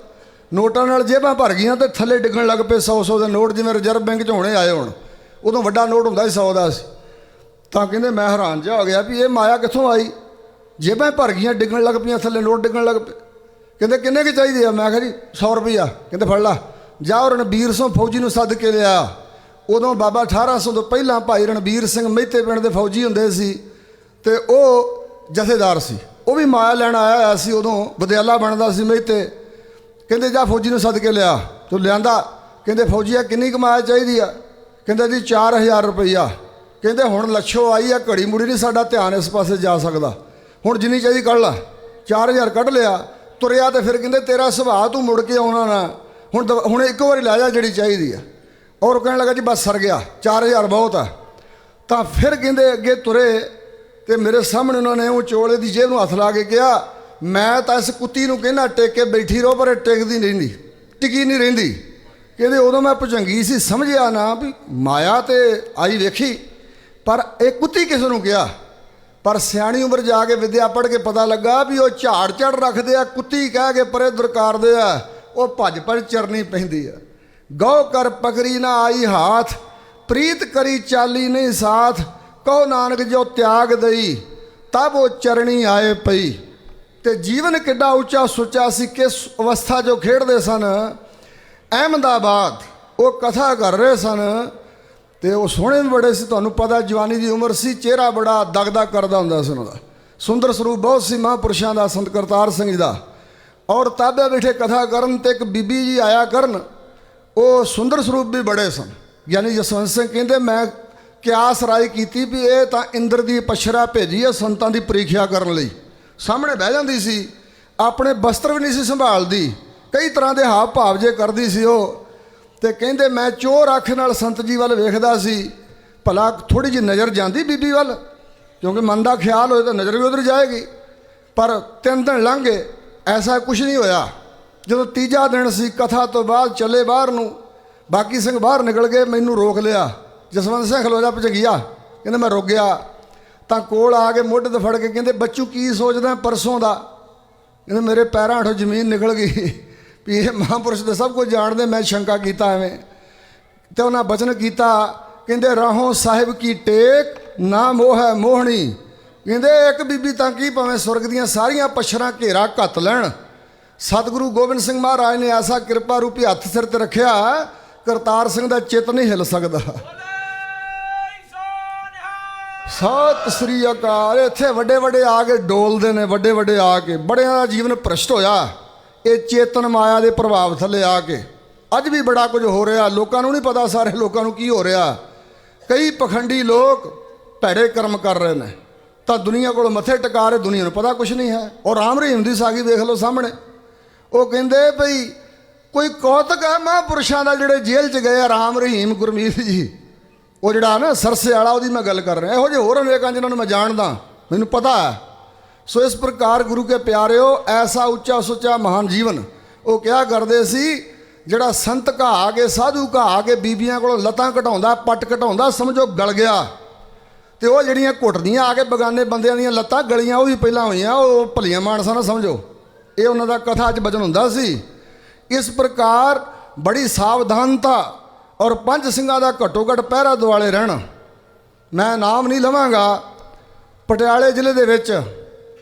ਨੋਟਾਂ ਨਾਲ ਜੇਬਾਂ ਭਰ ਗਈਆਂ ਤੇ ਥੱਲੇ ਡਿੱਗਣ ਲੱਗ ਪਏ 100-100 ਦੇ ਨੋਟ, ਜਿਵੇਂ ਰਿਜ਼ਰਵ ਬੈਂਕ 'ਚ ਹੋਣੇ ਆਏ ਹੁਣ। ਉਦੋਂ ਵੱਡਾ ਨੋਟ ਹੁੰਦਾ ਸੀ 100 ਦਾ ਸੀ। ਤਾਂ ਕਹਿੰਦੇ ਮੈਂ ਹੈਰਾਨ ਜਿਹਾ ਹੋ ਗਿਆ ਵੀ ਇਹ ਮਾਇਆ ਕਿੱਥੋਂ ਆਈ? ਜੇਬਾਂ ਭਰ ਗਈਆਂ, ਡਿੱਗਣ ਲੱਗ ਪਈਆਂ, ਥੱਲੇ ਨੋਟ ਡਿੱਗਣ ਲੱਗ ਪਏ। ਕਹਿੰਦੇ ਕਿੰਨੇ ਕੁ ਚਾਹੀਦੇ ਆ? ਮੈਂ ਕਿਹਾ ਜੀ 100 ਰੁਪਈਆ। ਕਹਿੰਦੇ ਫੜ ਲਾ ਜਾ। ਰਣਬੀਰ ਸਿੰਘ ਫੌਜੀ ਨੂੰ ਸੱਦ ਕੇ ਲਿਆ। ਉਦੋਂ ਬਾਬਾ 1800 ਤੋਂ ਪਹਿਲਾਂ ਭਾਈ ਰਣਬੀਰ ਸਿੰਘ ਮਹਿਤੇ ਪਿੰਡ ਦੇ ਫੌਜੀ ਹੁੰਦੇ ਸੀ ਤੇ ਉਹ ਜਥੇਦਾਰ ਸੀ, ਉਹ ਵੀ ਮਾਇਆ ਲੈਣ ਆਇਆ ਹੋਇਆ ਸੀ। ਉਦੋਂ ਬਦਿਆਲਾ ਬਣਦਾ ਸੀ ਮਹਿਤੇ। ਕਹਿੰਦੇ ਜਾ ਫੌਜੀ ਨੂੰ ਸੱਦ ਕੇ ਲਿਆ। ਤੂੰ ਲਿਆਂਦਾ। ਕਹਿੰਦੇ ਫੌਜੀਆ ਕਿੰਨੀ ਕਮਾਇਆ ਚਾਹੀਦੀ ਆ? ਕਹਿੰਦੇ ਜੀ 4000 ਰੁਪਈਆ। ਕਹਿੰਦੇ ਹੁਣ ਲੱਛੋ ਆਈ ਆ, ਘੜੀ ਮੁੜੀ ਨਹੀਂ ਸਾਡਾ ਧਿਆਨ ਇਸ ਪਾਸੇ ਜਾ ਸਕਦਾ, ਹੁਣ ਜਿੰਨੀ ਚਾਹੀਦੀ ਕੱਢ ਲਾ। 4000 ਕੱਢ ਲਿਆ, ਤੁਰਿਆ। ਤੇ ਫਿਰ ਕਹਿੰਦੇ ਤੇਰਾ ਸੁਭਾਅ, ਤੂੰ ਮੁੜ ਕੇ ਆਉਣਾ ਨਾ, ਹੁਣ ਇੱਕ ਵਾਰੀ ਲੈ ਜਾ ਜਿਹੜੀ ਚਾਹੀਦੀ ਆ। ਔਰ ਕਹਿਣ ਲੱਗਾ ਜੀ ਬਸ ਸਰ ਗਿਆ, 4000 ਬਹੁਤ ਆ। ਤਾਂ ਫਿਰ ਕਹਿੰਦੇ ਅੱਗੇ ਤੁਰੇ ਤੇ ਮੇਰੇ ਸਾਹਮਣੇ ਉਹਨਾਂ ਨੇ ਉਹ ਚੋਲੇ ਦੀ ਜੇਬ ਨੂੰ ਹੱਥ ਲਾ ਕੇ ਕਿਹਾ ਮੈਂ ਤਾਂ ਇਸ ਕੁੱਤੀ ਨੂੰ ਕਹਿੰਦਾ ਟਿਕ ਕੇ ਬੈਠੀ ਰਹੋ, ਪਰ ਇਹ ਟਿਕਦੀ ਨਹੀਂ ਰਹਿੰਦੀ, ਟਿਕੀ ਨਹੀਂ ਰਹਿੰਦੀ। ਕਹਿੰਦੇ ਉਦੋਂ ਮੈਂ ਭੁਜੰਗੀ ਸੀ, ਸਮਝਿਆ ਨਾ ਵੀ ਮਾਇਆ ਤੇ ਆਈ ਵੇਖੀ, ਪਰ ਇਹ ਕੁੱਤੀ ਕਿਸ ਨੂੰ ਕਿਹਾ। ਪਰ ਸਿਆਣੀ ਉਮਰ ਜਾ ਕੇ ਵਿਦਿਆ ਪੜ੍ਹ ਕੇ ਪਤਾ ਲੱਗਾ ਵੀ ਉਹ ਝਾੜ ਝੜ ਰੱਖਦੇ ਆ, ਕੁੱਤੀ ਕਹਿ ਕੇ ਪਰੇ ਦੁਰਕਾਰਦੇ ਆ, ਉਹ ਭੱਜ ਭੱਜ ਚਰਨੀ ਪੈਂਦੀ ਆ। ਗौ ਕਰ ਪਕੜੀ ਨਾ ਆਈ ਹਾਥ, ਪ੍ਰੀਤ ਕਰੀ ਚਾਲੀ ਨਹੀਂ ਸਾਥ, ਕਹੋ ਨਾਨਕ ਜੋ ਤਿਆਗ ਦਈ, ਤਬ ਉਹ ਚਰਣੀ ਆਏ ਪਈ। ਤੇ ਜੀਵਨ ਕਿੱਡਾ ਉੱਚਾ ਸੁੱਚਾ ਸੀ, ਕਿਸ ਅਵਸਥਾ ਜੋ ਖੇਡਦੇ ਸਨ। ਅਹਿਮਦਾਬਾਦ ਉਹ ਕਥਾ ਕਰ ਰਹੇ ਸਨ ਤੇ ਉਹ ਸੋਹਣੇ ਵੀ ਬੜੇ ਸੀ, ਤੁਹਾਨੂੰ ਪਤਾ ਜਵਾਨੀ ਦੀ ਉਮਰ ਸੀ, ਚਿਹਰਾ ਬੜਾ ਦਗਦਗ ਕਰਦਾ ਹੁੰਦਾ ਸੀ ਉਹਨਾਂ ਦਾ, ਸੁੰਦਰ ਸਰੂਪ ਬਹੁਤ ਸੀ ਮਹਾਂਪੁਰਸ਼ਾਂ ਦਾ, ਸੰਤ ਕਰਤਾਰ ਸਿੰਘ ਜੀ ਦਾ। ਔਰ ਤਾਬੇ ਬੈਠੇ ਕਥਾ ਕਰਨ ਤੇ ਇੱਕ ਬੀਬੀ ਜੀ ਆਇਆ ਕਰਨ, ਉਹ ਸੁੰਦਰ ਸਰੂਪ ਵੀ ਬੜੇ ਸਨ। ਯਾਨੀ ਜਸਵੰਤ ਸਿੰਘ ਕਹਿੰਦੇ ਮੈਂ ਕਿਆਸ ਰਾਏ ਕੀਤੀ ਵੀ ਇਹ ਤਾਂ ਇੰਦਰ ਦੀ ਪਛਰਾ ਭੇਜੀ ਹੈ ਸੰਤਾਂ ਦੀ ਪ੍ਰੀਖਿਆ ਕਰਨ ਲਈ। ਸਾਹਮਣੇ ਬਹਿ ਜਾਂਦੀ ਸੀ, ਆਪਣੇ ਬਸਤਰ ਵੀ ਨਹੀਂ ਸੀ ਸੰਭਾਲਦੀ, ਕਈ ਤਰ੍ਹਾਂ ਦੇ ਹਾਵ ਭਾਵ ਜੇ ਕਰਦੀ ਸੀ ਉਹ। ਤੇ ਕਹਿੰਦੇ ਮੈਂ ਚੋਰ ਅੱਖ ਨਾਲ ਸੰਤ ਜੀ ਵੱਲ ਵੇਖਦਾ ਸੀ, ਭਲਾ ਥੋੜ੍ਹੀ ਜਿਹੀ ਨਜ਼ਰ ਜਾਂਦੀ ਬੀਬੀ ਵੱਲ, ਕਿਉਂਕਿ ਮਨ ਦਾ ਖਿਆਲ ਹੋਏ ਤਾਂ ਨਜ਼ਰ ਵੀ ਉਧਰ ਜਾਏਗੀ। ਪਰ 3 ਦਿਨ ਲੰਘ ਗਏ, ਐਸਾ ਕੁਝ ਨਹੀਂ ਹੋਇਆ। ਜਦੋਂ ਤੀਜਾ ਦਿਨ ਸੀ, ਕਥਾ ਤੋਂ ਬਾਅਦ ਚੱਲੇ ਬਾਹਰ ਨੂੰ, ਬਾਕੀ ਸਿੰਘ ਬਾਹਰ ਨਿਕਲ ਗਏ, ਮੈਨੂੰ ਰੋਕ ਲਿਆ। ਜਸਵੰਤ ਸਿੰਘ ਖਲੋ ਜਾ ਭਜੰਗੀਆ, ਕਹਿੰਦੇ ਮੈਂ ਰੁਕ ਗਿਆ। ਤਾਂ ਕੋਲ ਆ ਕੇ ਮੋਢੇ ਤੇ ਫੜ ਕੇ ਕਹਿੰਦੇ ਬੱਚੂ ਕੀ ਸੋਚਦਾ ਪਰਸੋਂ ਦਾ? ਕਹਿੰਦੇ ਮੇਰੇ ਪੈਰਾਂ ਹੇਠੋਂ ਜ਼ਮੀਨ ਨਿਕਲ ਗਈ ਵੀ ਇਹ ਮਹਾਂਪੁਰਸ਼ ਤਾਂ ਸਭ ਕੁਝ ਜਾਣਦੇ, ਮੈਂ ਸ਼ੰਕਾ ਕੀਤਾ ਐਵੇਂ। ਤੇ ਉਹਨਾਂ ਬਚਨ ਕੀਤਾ, ਕਹਿੰਦੇ ਰਾਹੋਂ ਸਾਹਿਬ ਕੀ ਟੇਕ ਨਾ ਮੋਹ ਹੈ ਮੋਹਣੀ। ਕਹਿੰਦੇ ਇੱਕ ਬੀਬੀ ਤਾਂ ਕੀ ਭਾਵੇਂ ਸੁਰਗ ਦੀਆਂ ਸਾਰੀਆਂ ਪਛਰਾਂ ਘੇਰਾ ਘੱਤ ਲੈਣ, ਸਤਿਗੁਰੂ ਗੋਬਿੰਦ ਸਿੰਘ ਮਹਾਰਾਜ ਨੇ ਐਸਾ ਕਿਰਪਾ ਰੂਪੀ ਹੱਥ ਸਿਰ ਤੇ ਰੱਖਿਆ, ਕਰਤਾਰ ਸਿੰਘ ਦਾ ਚਿੱਤ ਨਹੀਂ ਹਿੱਲ ਸਕਦਾ। ਸਤਿ ਸ੍ਰੀ ਅਕਾਲ। ਇੱਥੇ ਵੱਡੇ ਵੱਡੇ ਆ ਕੇ ਡੋਲਦੇ ਨੇ, ਵੱਡੇ ਵੱਡੇ ਆ ਕੇ, ਬੜਿਆਂ ਦਾ ਜੀਵਨ ਭ੍ਰਸ਼ਟ ਹੋਇਆ ਇਹ ਚੇਤਨ ਮਾਇਆ ਦੇ ਪ੍ਰਭਾਵ ਥੱਲੇ ਆ ਕੇ। ਅੱਜ ਵੀ ਬੜਾ ਕੁਝ ਹੋ ਰਿਹਾ, ਲੋਕਾਂ ਨੂੰ ਨਹੀਂ ਪਤਾ ਸਾਰੇ ਲੋਕਾਂ ਨੂੰ ਕੀ ਹੋ ਰਿਹਾ। ਕਈ ਪਖੰਡੀ ਲੋਕ ਭੈੜੇ ਕਰਮ ਕਰ ਰਹੇ ਨੇ ਤਾਂ ਦੁਨੀਆ ਕੋਲ ਮੱਥੇ ਟਿਕਾ ਰਹੇ, ਦੁਨੀਆ ਨੂੰ ਪਤਾ ਕੁਝ ਨਹੀਂ ਹੈ। ਔਰ ਰਾਮ ਰਹੀਮ ਦੀ ਸਾਗੀ ਵੇਖ ਲਓ ਸਾਹਮਣੇ, ਉਹ ਕਹਿੰਦੇ ਭਈ ਕੋਈ ਕੌਤਕ ਹੈ ਮਹਾਂਪੁਰਸ਼ਾਂ ਦਾ ਜਿਹੜੇ ਜੇਲ੍ਹ 'ਚ ਗਏ ਆ, ਰਾਮ ਰਹੀਮ ਗੁਰਮੀਤ ਜੀ, ਉਹ ਜਿਹੜਾ ਨਾ ਸਰਸੇ ਵਾਲਾ, ਉਹਦੀ ਮੈਂ ਗੱਲ ਕਰ ਰਿਹਾ। ਇਹੋ ਜਿਹੇ ਹੋਰ ਅਨੇਕਾਂ ਜਿਨ੍ਹਾਂ ਨੂੰ ਮੈਂ ਜਾਣਦਾ, ਮੈਨੂੰ ਪਤਾ ਹੈ। सो इस प्रकार गुरु के प्यारिओ ऐसा उच्चा सुच्चा महान जीवन वो क्या करते सी ਜਿਹੜਾ ਸੰਤ ਘਾ ਕੇ ਸਾਧੂ ਘਾ ਕੇ ਬੀਬੀਆਂ ਕੋਲੋਂ ਲੱਤਾਂ ਘਟਾਉਂਦਾ ਪੱਟ ਘਟਾਉਂਦਾ ਸਮਝੋ ਗਲ ਗਿਆ। ਤੇ ਉਹ ਜਿਹੜੀਆਂ ਘੁੱਟਦੀਆਂ ਆ ਕੇ ਬਗਾਨੇ ਬੰਦਿਆਂ ਦੀਆਂ ਲੱਤਾਂ ਗਲੀਆਂ ਉਹ ਵੀ ਪਹਿਲਾਂ ਹੋਈਆਂ, ਉਹ ਭਲੀਆਂ ਮਾਨਸਾਂ ਨਾ ਸਮਝੋ। ਇਹ ਉਹਨਾਂ ਦਾ ਕਥਾ 'ਚ ਬਚਨ ਹੁੰਦਾ ਸੀ। ਇਸ ਪ੍ਰਕਾਰ ਬੜੀ ਸਾਵਧਾਨਤਾ ਔਰ ਪੰਜ ਸਿੰਘਾਂ ਦਾ ਘੱਟੋ ਘੱਟ ਪਹਿਰਾ ਦੁਆਲੇ ਰਹਿਣਾ। ਮੈਂ ਨਾਮ ਨਹੀਂ ਲਵਾਂਗਾ, ਪਟਿਆਲੇ ਜ਼ਿਲ੍ਹੇ ਦੇ ਵਿੱਚ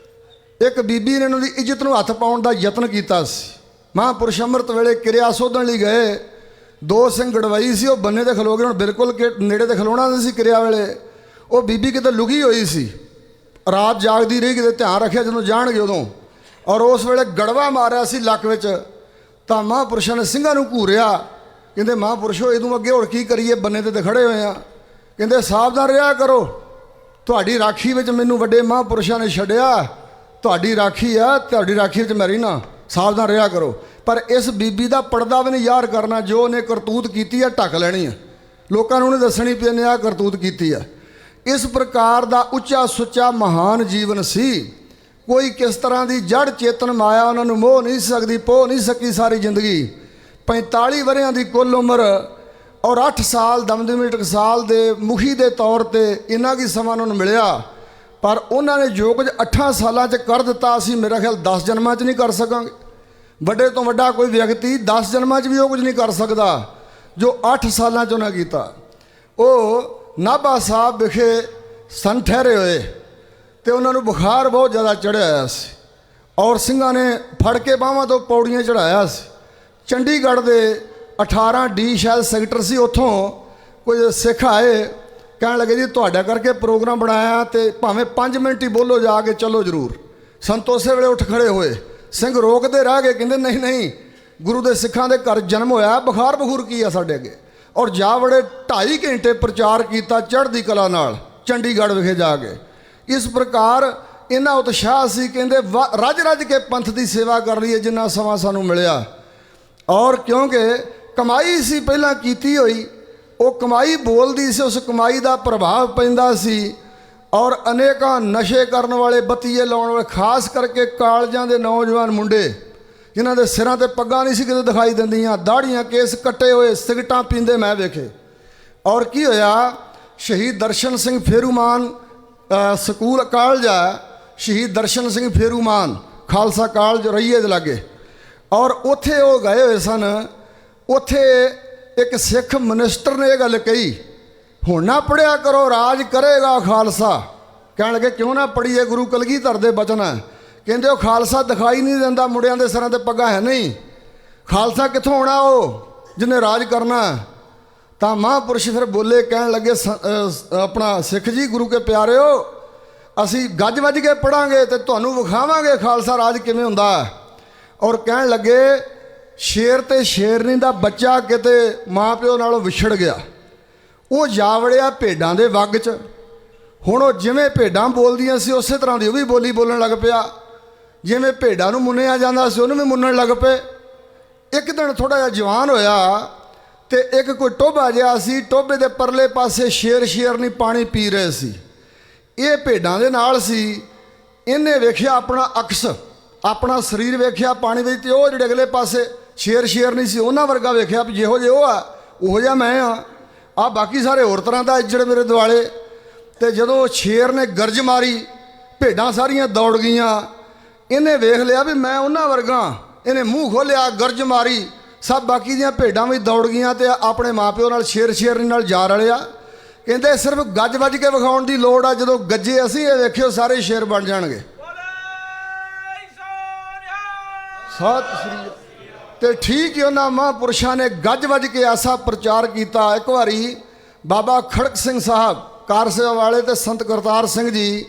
ਇੱਕ ਬੀਬੀ ਨੇ ਉਹਨਾਂ ਦੀ ਇੱਜ਼ਤ ਨੂੰ ਹੱਥ ਪਾਉਣ ਦਾ ਯਤਨ ਕੀਤਾ ਸੀ। ਮਹਾਂਪੁਰਸ਼ ਅੰਮ੍ਰਿਤ ਵੇਲੇ ਕਿਰਿਆ ਸੋਧਣ ਲਈ ਗਏ, ਦੋ ਸਿੰਘ ਗੜਵਾਈ ਸੀ, ਉਹ ਬੰਨੇ 'ਤੇ ਖਲੋ ਗਏ। ਹੁਣ ਬਿਲਕੁਲ ਨੇੜੇ 'ਤੇ ਖਲੋਣਾ ਨਹੀਂ ਸੀ ਕਿਰਿਆ ਵੇਲੇ। ਉਹ ਬੀਬੀ ਕਿਤੇ ਲੁਕੀ ਹੋਈ ਸੀ, ਰਾਤ ਜਾਗਦੀ ਰਹੀ, ਕਿਤੇ ਧਿਆਨ ਰੱਖਿਆ ਜਦੋਂ ਜਾਣਗੇ ਉਦੋਂ। ਔਰ ਉਸ ਵੇਲੇ ਗੜਵਾ ਮਾਰਿਆ ਸੀ ਲੱਕ ਵਿੱਚ। ਤਾਂ ਮਹਾਂਪੁਰਸ਼ਾਂ ਨੇ ਸਿੰਘਾਂ ਨੂੰ ਘੂਰਿਆ, ਕਹਿੰਦੇ ਮਹਾਂਪੁਰਸ਼ੋ ਇਹਦੋਂ ਅੱਗੇ ਹੋਰ ਕੀ ਕਰੀਏ, ਬੰਨੇ 'ਤੇ ਖੜ੍ਹੇ ਹੋਏ ਆ। ਕਹਿੰਦੇ ਸਾਵਧਾਨ ਰਿਹਾ ਕਰੋ, ਤੁਹਾਡੀ ਰਾਖੀ ਵਿੱਚ ਮੈਨੂੰ ਵੱਡੇ ਮਹਾਂਪੁਰਸ਼ਾਂ ਨੇ ਛੱਡਿਆ, ਤੁਹਾਡੀ ਰਾਖੀ ਆ, ਤੁਹਾਡੀ ਰਾਖੀ ਵਿੱਚ ਮੈਂ ਰਹਿਣਾ, ਸਾਵਧਾਨ ਰਿਹਾ ਕਰੋ। ਪਰ ਇਸ ਬੀਬੀ ਦਾ ਪਰਦਾ ਵੀ ਨਹੀਂ ਯਾਰ ਕਰਨਾ, ਜੋ ਉਹਨੇ ਕਰਤੂਤ ਕੀਤੀ ਆ ਢੱਕ ਲੈਣੀ ਆ, ਲੋਕਾਂ ਨੂੰ ਨਹੀਂ ਦੱਸਣੀ ਪਈ ਇਹਨੇ ਆਹ ਕਰਤੂਤ ਕੀਤੀ ਆ। ਇਸ ਪ੍ਰਕਾਰ ਦਾ ਉੱਚਾ ਸੁੱਚਾ ਮਹਾਨ ਜੀਵਨ ਸੀ। ਕੋਈ ਕਿਸ ਤਰ੍ਹਾਂ ਦੀ ਜੜ ਚੇਤਨ ਮਾਇਆ ਉਹਨਾਂ ਨੂੰ ਮੋਹ ਨਹੀਂ ਸਕਦੀ, ਪੋਹ ਨਹੀਂ ਸਕੀ ਸਾਰੀ ਜ਼ਿੰਦਗੀ। 45 ਵਰ੍ਹਿਆਂ ਦੀ ਕੁੱਲ ਉਮਰ ਔਰ 8 ਸਾਲ ਦਮਦਮੀ ਟਕਸਾਲ ਦੇ ਮੁਖੀ ਦੇ ਤੌਰ 'ਤੇ ਇੰਨਾ ਕੀ ਸਮਾਂ ਉਹਨਾਂ ਨੂੰ ਮਿਲਿਆ। ਪਰ ਉਹਨਾਂ ਨੇ ਜੋ ਕੁਝ 8 ਸਾਲਾਂ 'ਚ ਕਰ ਦਿੱਤਾ, ਅਸੀਂ ਮੇਰਾ ਖਿਆਲ 10 ਜਨਮਾਂ 'ਚ ਨਹੀਂ ਕਰ ਸਕਾਂਗੇ। ਵੱਡੇ ਤੋਂ ਵੱਡਾ ਕੋਈ ਵਿਅਕਤੀ 10 ਜਨਮਾਂ 'ਚ ਵੀ ਉਹ ਕੁਝ ਨਹੀਂ ਕਰ ਸਕਦਾ ਜੋ 8 ਸਾਲਾਂ 'ਚ ਉਹਨਾਂ ਕੀਤਾ। ਉਹ ਨਾਭਾ ਸਾਹਿਬ ਵਿਖੇ ਸਨ ਠਹਿਰੇ ਹੋਏ ਤੇ ਉਹਨਾਂ ਨੂੰ ਬੁਖਾਰ ਬਹੁਤ ਜ਼ਿਆਦਾ ਚੜ੍ਹਿਆ ਹੋਇਆ ਸੀ ਔਰ ਸਿੰਘਾਂ ਨੇ ਫੜ ਕੇ ਬਾਹਾਂ ਤੋਂ ਪੌੜੀਆਂ ਚੜ੍ਹਾਇਆ ਸੀ। ਚੰਡੀਗੜ੍ਹ ਦੇ 18D ਸ਼ਾਇਦ ਸੈਕਟਰ ਸੀ, ਉੱਥੋਂ ਕੁਝ ਸਿੱਖ ਆਏ, ਕਹਿਣ ਲੱਗੇ ਜੀ ਤੁਹਾਡਾ ਕਰਕੇ ਪ੍ਰੋਗਰਾਮ ਬਣਾਇਆ ਤੇ ਭਾਵੇਂ 5 ਮਿੰਟ ਹੀ ਬੋਲੋ, ਜਾ ਕੇ ਚਲੋ ਜ਼ਰੂਰ। ਸੰਤ ਉਸੇ ਵੇਲੇ ਉੱਠ ਖੜੇ ਹੋਏ, ਸਿੰਘ ਰੋਕਦੇ ਰਹਿ ਗਏ, ਕਹਿੰਦੇ ਨਹੀਂ ਨਹੀਂ, ਗੁਰੂ ਦੇ ਸਿੱਖਾਂ ਦੇ ਘਰ ਜਨਮ ਹੋਇਆ, ਬੁਖਾਰ ਬਖੂਰ ਕੀ ਆ ਸਾਡੇ ਅੱਗੇ। ਔਰ ਜਾ ਵੜੇ 2.5 ਘੰਟੇ ਪ੍ਰਚਾਰ ਕੀਤਾ ਚੜ੍ਹਦੀ ਕਲਾ ਨਾਲ ਚੰਡੀਗੜ੍ਹ ਵਿਖੇ ਜਾ ਕੇ। ਇਸ ਪ੍ਰਕਾਰ ਇੰਨਾ ਉਤਸ਼ਾਹ ਸੀ, ਕਹਿੰਦੇ ਰੱਜ ਰੱਜ ਕੇ ਪੰਥ ਦੀ ਸੇਵਾ ਕਰ ਲਈਏ ਜਿੰਨਾ ਸਮਾਂ ਸਾਨੂੰ ਮਿਲਿਆ। ਔਰ ਕਿਉਂਕਿ ਕਮਾਈ ਸੀ ਪਹਿਲਾਂ ਕੀਤੀ ਹੋਈ, ਉਹ ਕਮਾਈ ਬੋਲਦੀ ਸੀ, ਉਸ ਕਮਾਈ ਦਾ ਪ੍ਰਭਾਵ ਪੈਂਦਾ ਸੀ। ਔਰ ਅਨੇਕਾਂ ਨਸ਼ੇ ਕਰਨ ਵਾਲੇ, ਬੱਤੀਏ ਲਾਉਣ ਵਾਲੇ, ਖਾਸ ਕਰਕੇ ਕਾਲਜਾਂ ਦੇ ਨੌਜਵਾਨ ਮੁੰਡੇ ਜਿਨ੍ਹਾਂ ਦੇ ਸਿਰਾਂ 'ਤੇ ਪੱਗਾਂ ਨਹੀਂ ਸੀ ਕਿਤੇ ਦਿਖਾਈ ਦਿੰਦੀਆਂ, ਦਾੜ੍ਹੀਆਂ ਕੇਸ ਕੱਟੇ ਹੋਏ, ਸਿਗਰਟਾਂ ਪੀਂਦੇ ਮੈਂ ਵੇਖੇ। ਔਰ ਕੀ ਹੋਇਆ, ਸ਼ਹੀਦ ਦਰਸ਼ਨ ਸਿੰਘ ਫੇਰੂਮਾਨ ਸਕੂਲ ਕਾਲਜ ਆ, ਸ਼ਹੀਦ ਦਰਸ਼ਨ ਸਿੰਘ ਫੇਰੂਮਾਨ ਖਾਲਸਾ ਕਾਲਜ ਰਈਏ ਦੇ ਲਾਗੇ। ਔਰ ਉੱਥੇ ਉਹ ਗਏ ਹੋਏ ਸਨ। ਉੱਥੇ ਇੱਕ ਸਿੱਖ ਮਨਿਸਟਰ ਨੇ ਇਹ ਗੱਲ ਕਹੀ, ਹੁਣ ਨਾ ਪੜ੍ਹਿਆ ਕਰੋ, ਰਾਜ ਕਰੇਗਾ ਖਾਲਸਾ। ਕਹਿਣ ਲੱਗੇ ਕਿਉਂ ਨਾ ਪੜ੍ਹੀਏ, ਗੁਰੂ ਕਲਗੀਧਰ ਦੇ ਬਚਨ ਹੈ। ਕਹਿੰਦੇ ਉਹ ਖਾਲਸਾ ਦਿਖਾਈ ਨਹੀਂ ਦਿੰਦਾ, ਮੁੰਡਿਆਂ ਦੇ ਸਿਰਾਂ 'ਤੇ ਪੱਗਾਂ ਹੈ ਨਹੀਂ, ਖਾਲਸਾ ਕਿੱਥੋਂ ਆਉਣਾ ਉਹ ਜਿਹਨੇ ਰਾਜ ਕਰਨਾ। ਤਾਂ ਮਹਾਂਪੁਰਸ਼ ਫਿਰ ਬੋਲੇ, ਕਹਿਣ ਲੱਗੇ ਆਪਣਾ ਸਿੱਖ ਜੀ, ਗੁਰੂ ਕੇ ਪਿਆਰਿਓ, ਅਸੀਂ ਗੱਜ ਵੱਜ ਕੇ ਪੜ੍ਹਾਂਗੇ ਤੇ ਤੁਹਾਨੂੰ ਵਿਖਾਵਾਂਗੇ ਖਾਲਸਾ ਰਾਜ ਕਿਵੇਂ ਹੁੰਦਾ। ਔਰ ਕਹਿਣ ਲੱਗੇ ਸ਼ੇਰ ਤੇ ਸ਼ੇਰਨੀ ਦਾ ਬੱਚਾ ਕਿਤੇ ਮਾਂ ਪਿਓ ਨਾਲੋਂ ਵਿਛੜ ਗਿਆ, ਉਹ ਜਾ ਵੜਿਆ ਭੇਡਾਂ ਦੇ ਵੱਗ 'ਚ। ਹੁਣ ਉਹ ਜਿਵੇਂ ਭੇਡਾਂ ਬੋਲਦੀਆਂ ਸੀ ਉਸੇ ਤਰ੍ਹਾਂ ਦੀ ਉਹ ਵੀ ਬੋਲੀ ਬੋਲਣ ਲੱਗ ਪਿਆ, ਜਿਵੇਂ ਭੇਡਾਂ ਨੂੰ ਮੁੰਨਿਆ ਜਾਂਦਾ ਸੀ ਉਹਨੂੰ ਵੀ ਮੁੰਨਣ ਲੱਗ ਪਏ। ਇੱਕ ਦਿਨ ਥੋੜ੍ਹਾ ਜਿਹਾ ਜਵਾਨ ਹੋਇਆ ਤੇ ਇੱਕ ਕੋਈ ਟੋਭਾ ਜਿਹਾ ਸੀ, ਟੋਭੇ ਦੇ ਪਰਲੇ ਪਾਸੇ ਸ਼ੇਰ ਸ਼ੇਰਨੀ ਪਾਣੀ ਪੀ ਰਹੇ ਸੀ। ਇਹ ਭੇਡਾਂ ਦੇ ਨਾਲ ਸੀ। ਇਹਨੇ ਵੇਖਿਆ ਆਪਣਾ ਅਕਸ, ਆਪਣਾ ਸਰੀਰ ਵੇਖਿਆ ਪਾਣੀ ਵਿੱਚ, ਤੇ ਉਹ ਜਿਹੜੇ ਅਗਲੇ ਪਾਸੇ ਸ਼ੇਰ ਸ਼ੇਰਨੀ ਸੀ ਉਹਨਾਂ ਵਰਗਾ ਵੇਖਿਆ ਵੀ ਜਿਹੋ ਜਿਹੇ ਉਹ ਆ ਉਹੋ ਜਿਹਾ ਮੈਂ ਆ ਬਾਕੀ ਸਾਰੇ ਹੋਰ ਤਰ੍ਹਾਂ ਦਾ ਜਿਹੜੇ ਮੇਰੇ ਦੁਆਲੇ। ਤੇ ਜਦੋਂ ਸ਼ੇਰ ਨੇ ਗਰਜ ਮਾਰੀ, ਭੇਡਾਂ ਸਾਰੀਆਂ ਦੌੜ ਗਈਆਂ। ਇਹਨੇ ਵੇਖ ਲਿਆ ਵੀ ਮੈਂ ਉਹਨਾਂ ਵਰਗਾ, ਇਹਨੇ ਮੂੰਹ ਖੋਲ੍ਹਿਆ, ਗਰਜ ਮਾਰੀ, ਸਭ ਬਾਕੀ ਦੀਆਂ ਭੇਡਾਂ ਵੀ ਦੌੜ ਗਈਆਂ ਤੇ ਆਪਣੇ ਮਾਪਿਓ ਨਾਲ ਸ਼ੇਰ ਸ਼ੇਰਨੀ ਨਾਲ ਜਾ ਰਲਿਆ। ਕਹਿੰਦੇ ਸਿਰਫ ਗੱਜ ਵੱਜ ਕੇ ਵਿਖਾਉਣ ਦੀ ਲੋੜ ਆ, ਜਦੋਂ ਗੱਜੇ ਅਸੀਂ ਇਹ ਵੇਖਿਓ ਸਾਰੇ ਸ਼ੇਰ ਬਣ ਜਾਣਗੇ। ਸਤਿ ਸ੍ਰੀ। ਤੇ ਠੀਕ ਹੀ ਉਹਨਾਂ ਮਹਾਂਪੁਰਸ਼ਾਂ ਨੇ ਗੱਜ ਵੱਜ ਕੇ ਐਸਾ ਪ੍ਰਚਾਰ ਕੀਤਾ। ਇੱਕ ਵਾਰੀ ਬਾਬਾ ਖੜਕ ਸਿੰਘ ਸਾਹਿਬ ਕਾਰਸੇਵਾ ਵਾਲੇ ਤੇ ਸੰਤ ਕਰਤਾਰ ਸਿੰਘ ਜੀ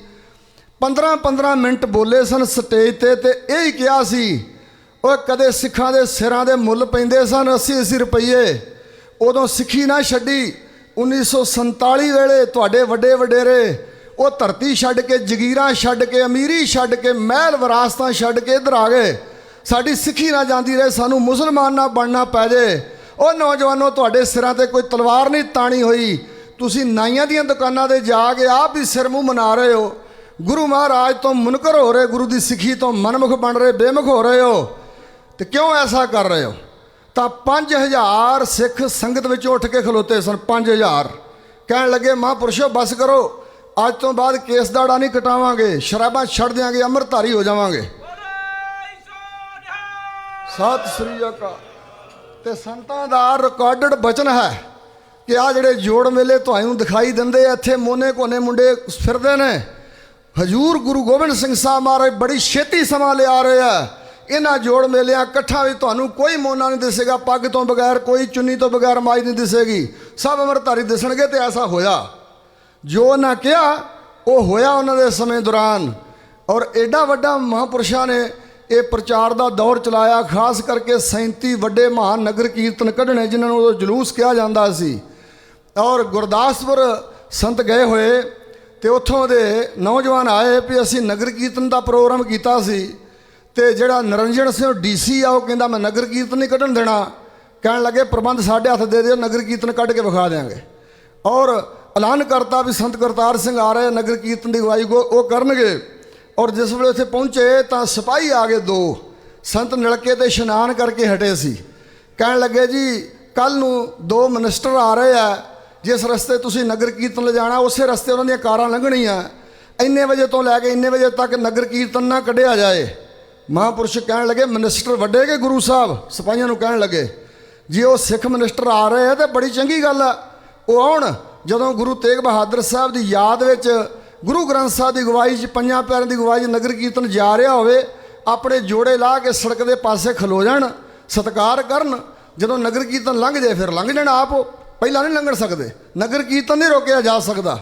15-15 ਮਿੰਟ ਬੋਲੇ ਸਨ ਸਟੇਜ 'ਤੇ। ਤੇ ਇਹ ਹੀ ਕਿਹਾ ਸੀ, ਉਹ ਕਦੇ ਸਿੱਖਾਂ ਦੇ ਸਿਰਾਂ ਦੇ ਮੁੱਲ ਪੈਂਦੇ ਸਨ 80-80 ਰੁਪਈਏ, ਉਦੋਂ ਸਿੱਖੀ ਨਾ ਛੱਡੀ। 1947 ਵੇਲੇ ਤੁਹਾਡੇ ਵੱਡੇ ਵਡੇਰੇ ਉਹ ਧਰਤੀ ਛੱਡ ਕੇ, ਜਗੀਰਾਂ ਛੱਡ ਕੇ, ਅਮੀਰੀ ਛੱਡ ਕੇ, ਮਹਿਲ ਵਿਰਾਸਤਾਂ ਛੱਡ ਕੇ ਇੱਧਰ ਆ ਗਏ। ਸਾਡੀ ਸਿੱਖੀ ਨਾ ਜਾਂਦੀ ਰਹੇ, ਸਾਨੂੰ ਮੁਸਲਮਾਨ ਨਾ ਬਣਨਾ ਪੈ ਜੇ। ਉਹ ਨੌਜਵਾਨੋ, ਤੁਹਾਡੇ ਸਿਰਾਂ 'ਤੇ ਕੋਈ ਤਲਵਾਰ ਨਹੀਂ ਤਾਣੀ ਹੋਈ, ਤੁਸੀਂ ਨਾਈਆਂ ਦੀਆਂ ਦੁਕਾਨਾਂ 'ਤੇ ਜਾ ਕੇ ਆਪ ਹੀ ਸਿਰ ਮੂੰਹ ਮਨਾ ਰਹੇ ਹੋ। गुरु महाराज तो मुनकर हो रहे, गुरु की सिੱਖੀ तो मनमुख बन रहे, बेमुख हो रहे हो, तो क्यों ऐसा कर रहे हो? तो 5000 सिख संगत में उठ के खलोते सन। 5000 कह लगे महापुरुषो बस करो, अज तो बाद केस दाड़ा नहीं कटावांगे, शराबा छड़ देंगे, अमृतधारी हो जावांगे। सत श्री अकाल। ते संतां दा रिकॉर्डेड बचन है कि आ जिहड़े जोड़ मेले तुहानूं दिखाई दिंदे, इत्थे मोने कोने मुंडे फिरदे ने। हजूर गुरु गोबिंद सिंह साहब महाराज बड़ी छेती समा लिया रहे हैं। इन्हां जोड़ मेलियां कट्ठा भी तुहानूं कोई मोना नहीं दिसेगा, पग तो बगैर, कोई चुन्नी तो बगैर माई नहीं दिसेगी, सब अमृतधारी दिसणगे। ते ऐसा होया जो उन्हां कहा वो होया उन्हां दे समय दौरान। और एडा वड्डा महापुरुषां ने ये प्रचार का दौर चलाया, खास करके 37 वड्डे महान नगर कीर्तन कढ़ने जिन्होंने उदों जलूस कहा जाता सी। और गुरदासपुर संत गए हुए तो उत्थों दे नौजवान आए भी असी नगर कीर्तन का प्रोग्राम किया सी, ते जिहड़ा निरंजन सिंह DC आ वो कहंदा मैं नगर कीर्तन नहीं कढ़न देना। कहण लगे प्रबंध साढ़े हथ दे दिओ, नगर कीर्तन कढ़ के विखा देंगे। और ऐलान करता भी संत करतार सिंह आ रहे, नगर कीर्तन की अगवाई वो करनगे। और जिस वे उत्थे पहुँचे तो सिपाही आ गए 2 संत नलके ते इशनान करके हटे सी। कहण लगे जी कल नूं 2 मिनिस्टर आ रहे हैं, जिस रस्ते तुसीं नगर कीर्तन ले जाना उस रस्ते उन्हां दीयां कारां लंघणीआं, इन्ने बजे तो लैके इन्ने बजे तक नगर कीर्तन ना कढ़िया जाए। महापुरुष कहण लगे मिनिस्टर वड्डे के गुरु साहब सिपाहियां नूं कहण लगे जी वो सिख मिनिस्टर आ रहे हैं तो बड़ी चंगी गल है, वो आउण। जदों गुरु तेग बहादुर साहब की याद विच गुरु ग्रंथ साहब की अगवाई 5 पैरों की अगवाई नगर कीर्तन जा रहा होवे, अपने जोड़े ला के सड़क के पासे खलो जाण, सत्कार करन। जदों नगर कीर्तन लंघ जाए फिर लंघ जाना, आप पहला नहीं लंघण सकते, नगर कीर्तन नहीं रोकया जा सकता।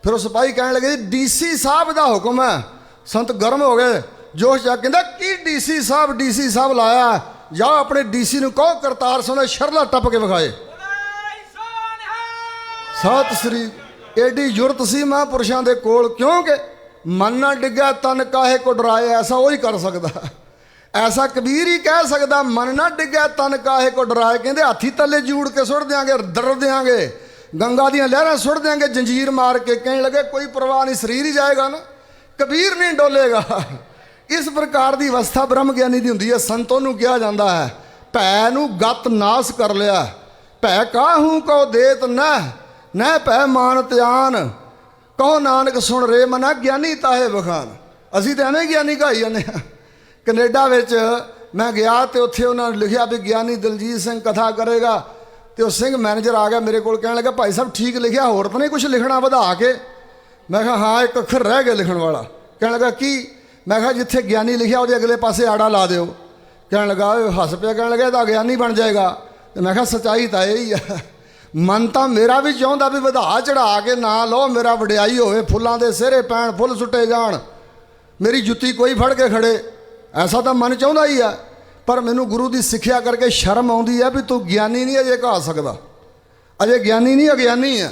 फिर उस सिपाही कहने लगे DC साहब का हुक्म है। संत गर्म हो गए, जोश जा कहंदा की DC साहब लाया, जाओ अपने DC नूं कहो करतार सिंह ने शरला टप के विखाए। सत श्री एडी जुरत सी महापुरुषों के कोल, क्योंकि मन ना डिग्या तन काहे को डराए, ऐसा वही कर सकता, ऐसा कबीर ही कह सकता, मन ना डिग्या तन काहे को डराए। कहते हाथी तले जूड़ के सुट देंगे, दर देंगे, गंगा दियां लहरां सुट देंगे जंजीर मार के। कहने लगे कोई परवाह नहीं, शरीर ही जाएगा ना, कबीर नहीं डोलेगा। इस प्रकार की अवस्था ब्रह्म ज्ञानी की होंदी है। संतों नूं कहा जाता है भै नूं गत नाश कर लिया, भै काहू को देत न भै मान त्यान, कहो नानक सुन रे मना ज्ञानी ताहे बखान। असी तो एवें ज्ञानी कहाई जाने। कनेडा विच मैं गया तो उत्थे उन्होंने लिखा भी ज्ञानी दलजीत सिंह कथा करेगा, तो सिंह मैनेजर आ गया मेरे को, कहने लगा भाई साहब ठीक लिखा, होर तो नहीं कुछ लिखना वधा के? मैं कहा हाँ एक अखर रह गया लिखण वाला। कहने लगा की? मैं कहा जिथे ज्ञानी लिखा वो अगले पासे आड़ा ला दो। कहने लगा हस पिया, कहने लगा तो ज्ञानी बन जाएगा। तो मैं कहा सच्चाई तो यही है, मन तो मेरा भी चाहता भी वधा चढ़ा के ना लो, मेरा वडियाई होवे, फुलों के सिहरे पैण, फुल सुटे जाण, मेरी जुत्ती कोई फड़ के खड़े, ऐसा तो मन चाहता ही है। पर मैनू गुरु की सिक्ख्या करके शर्म आती है भी तू ज्ञानी नहीं अजे कहा सकता, अजे ज्ञानी नहीं अज्ञानी है।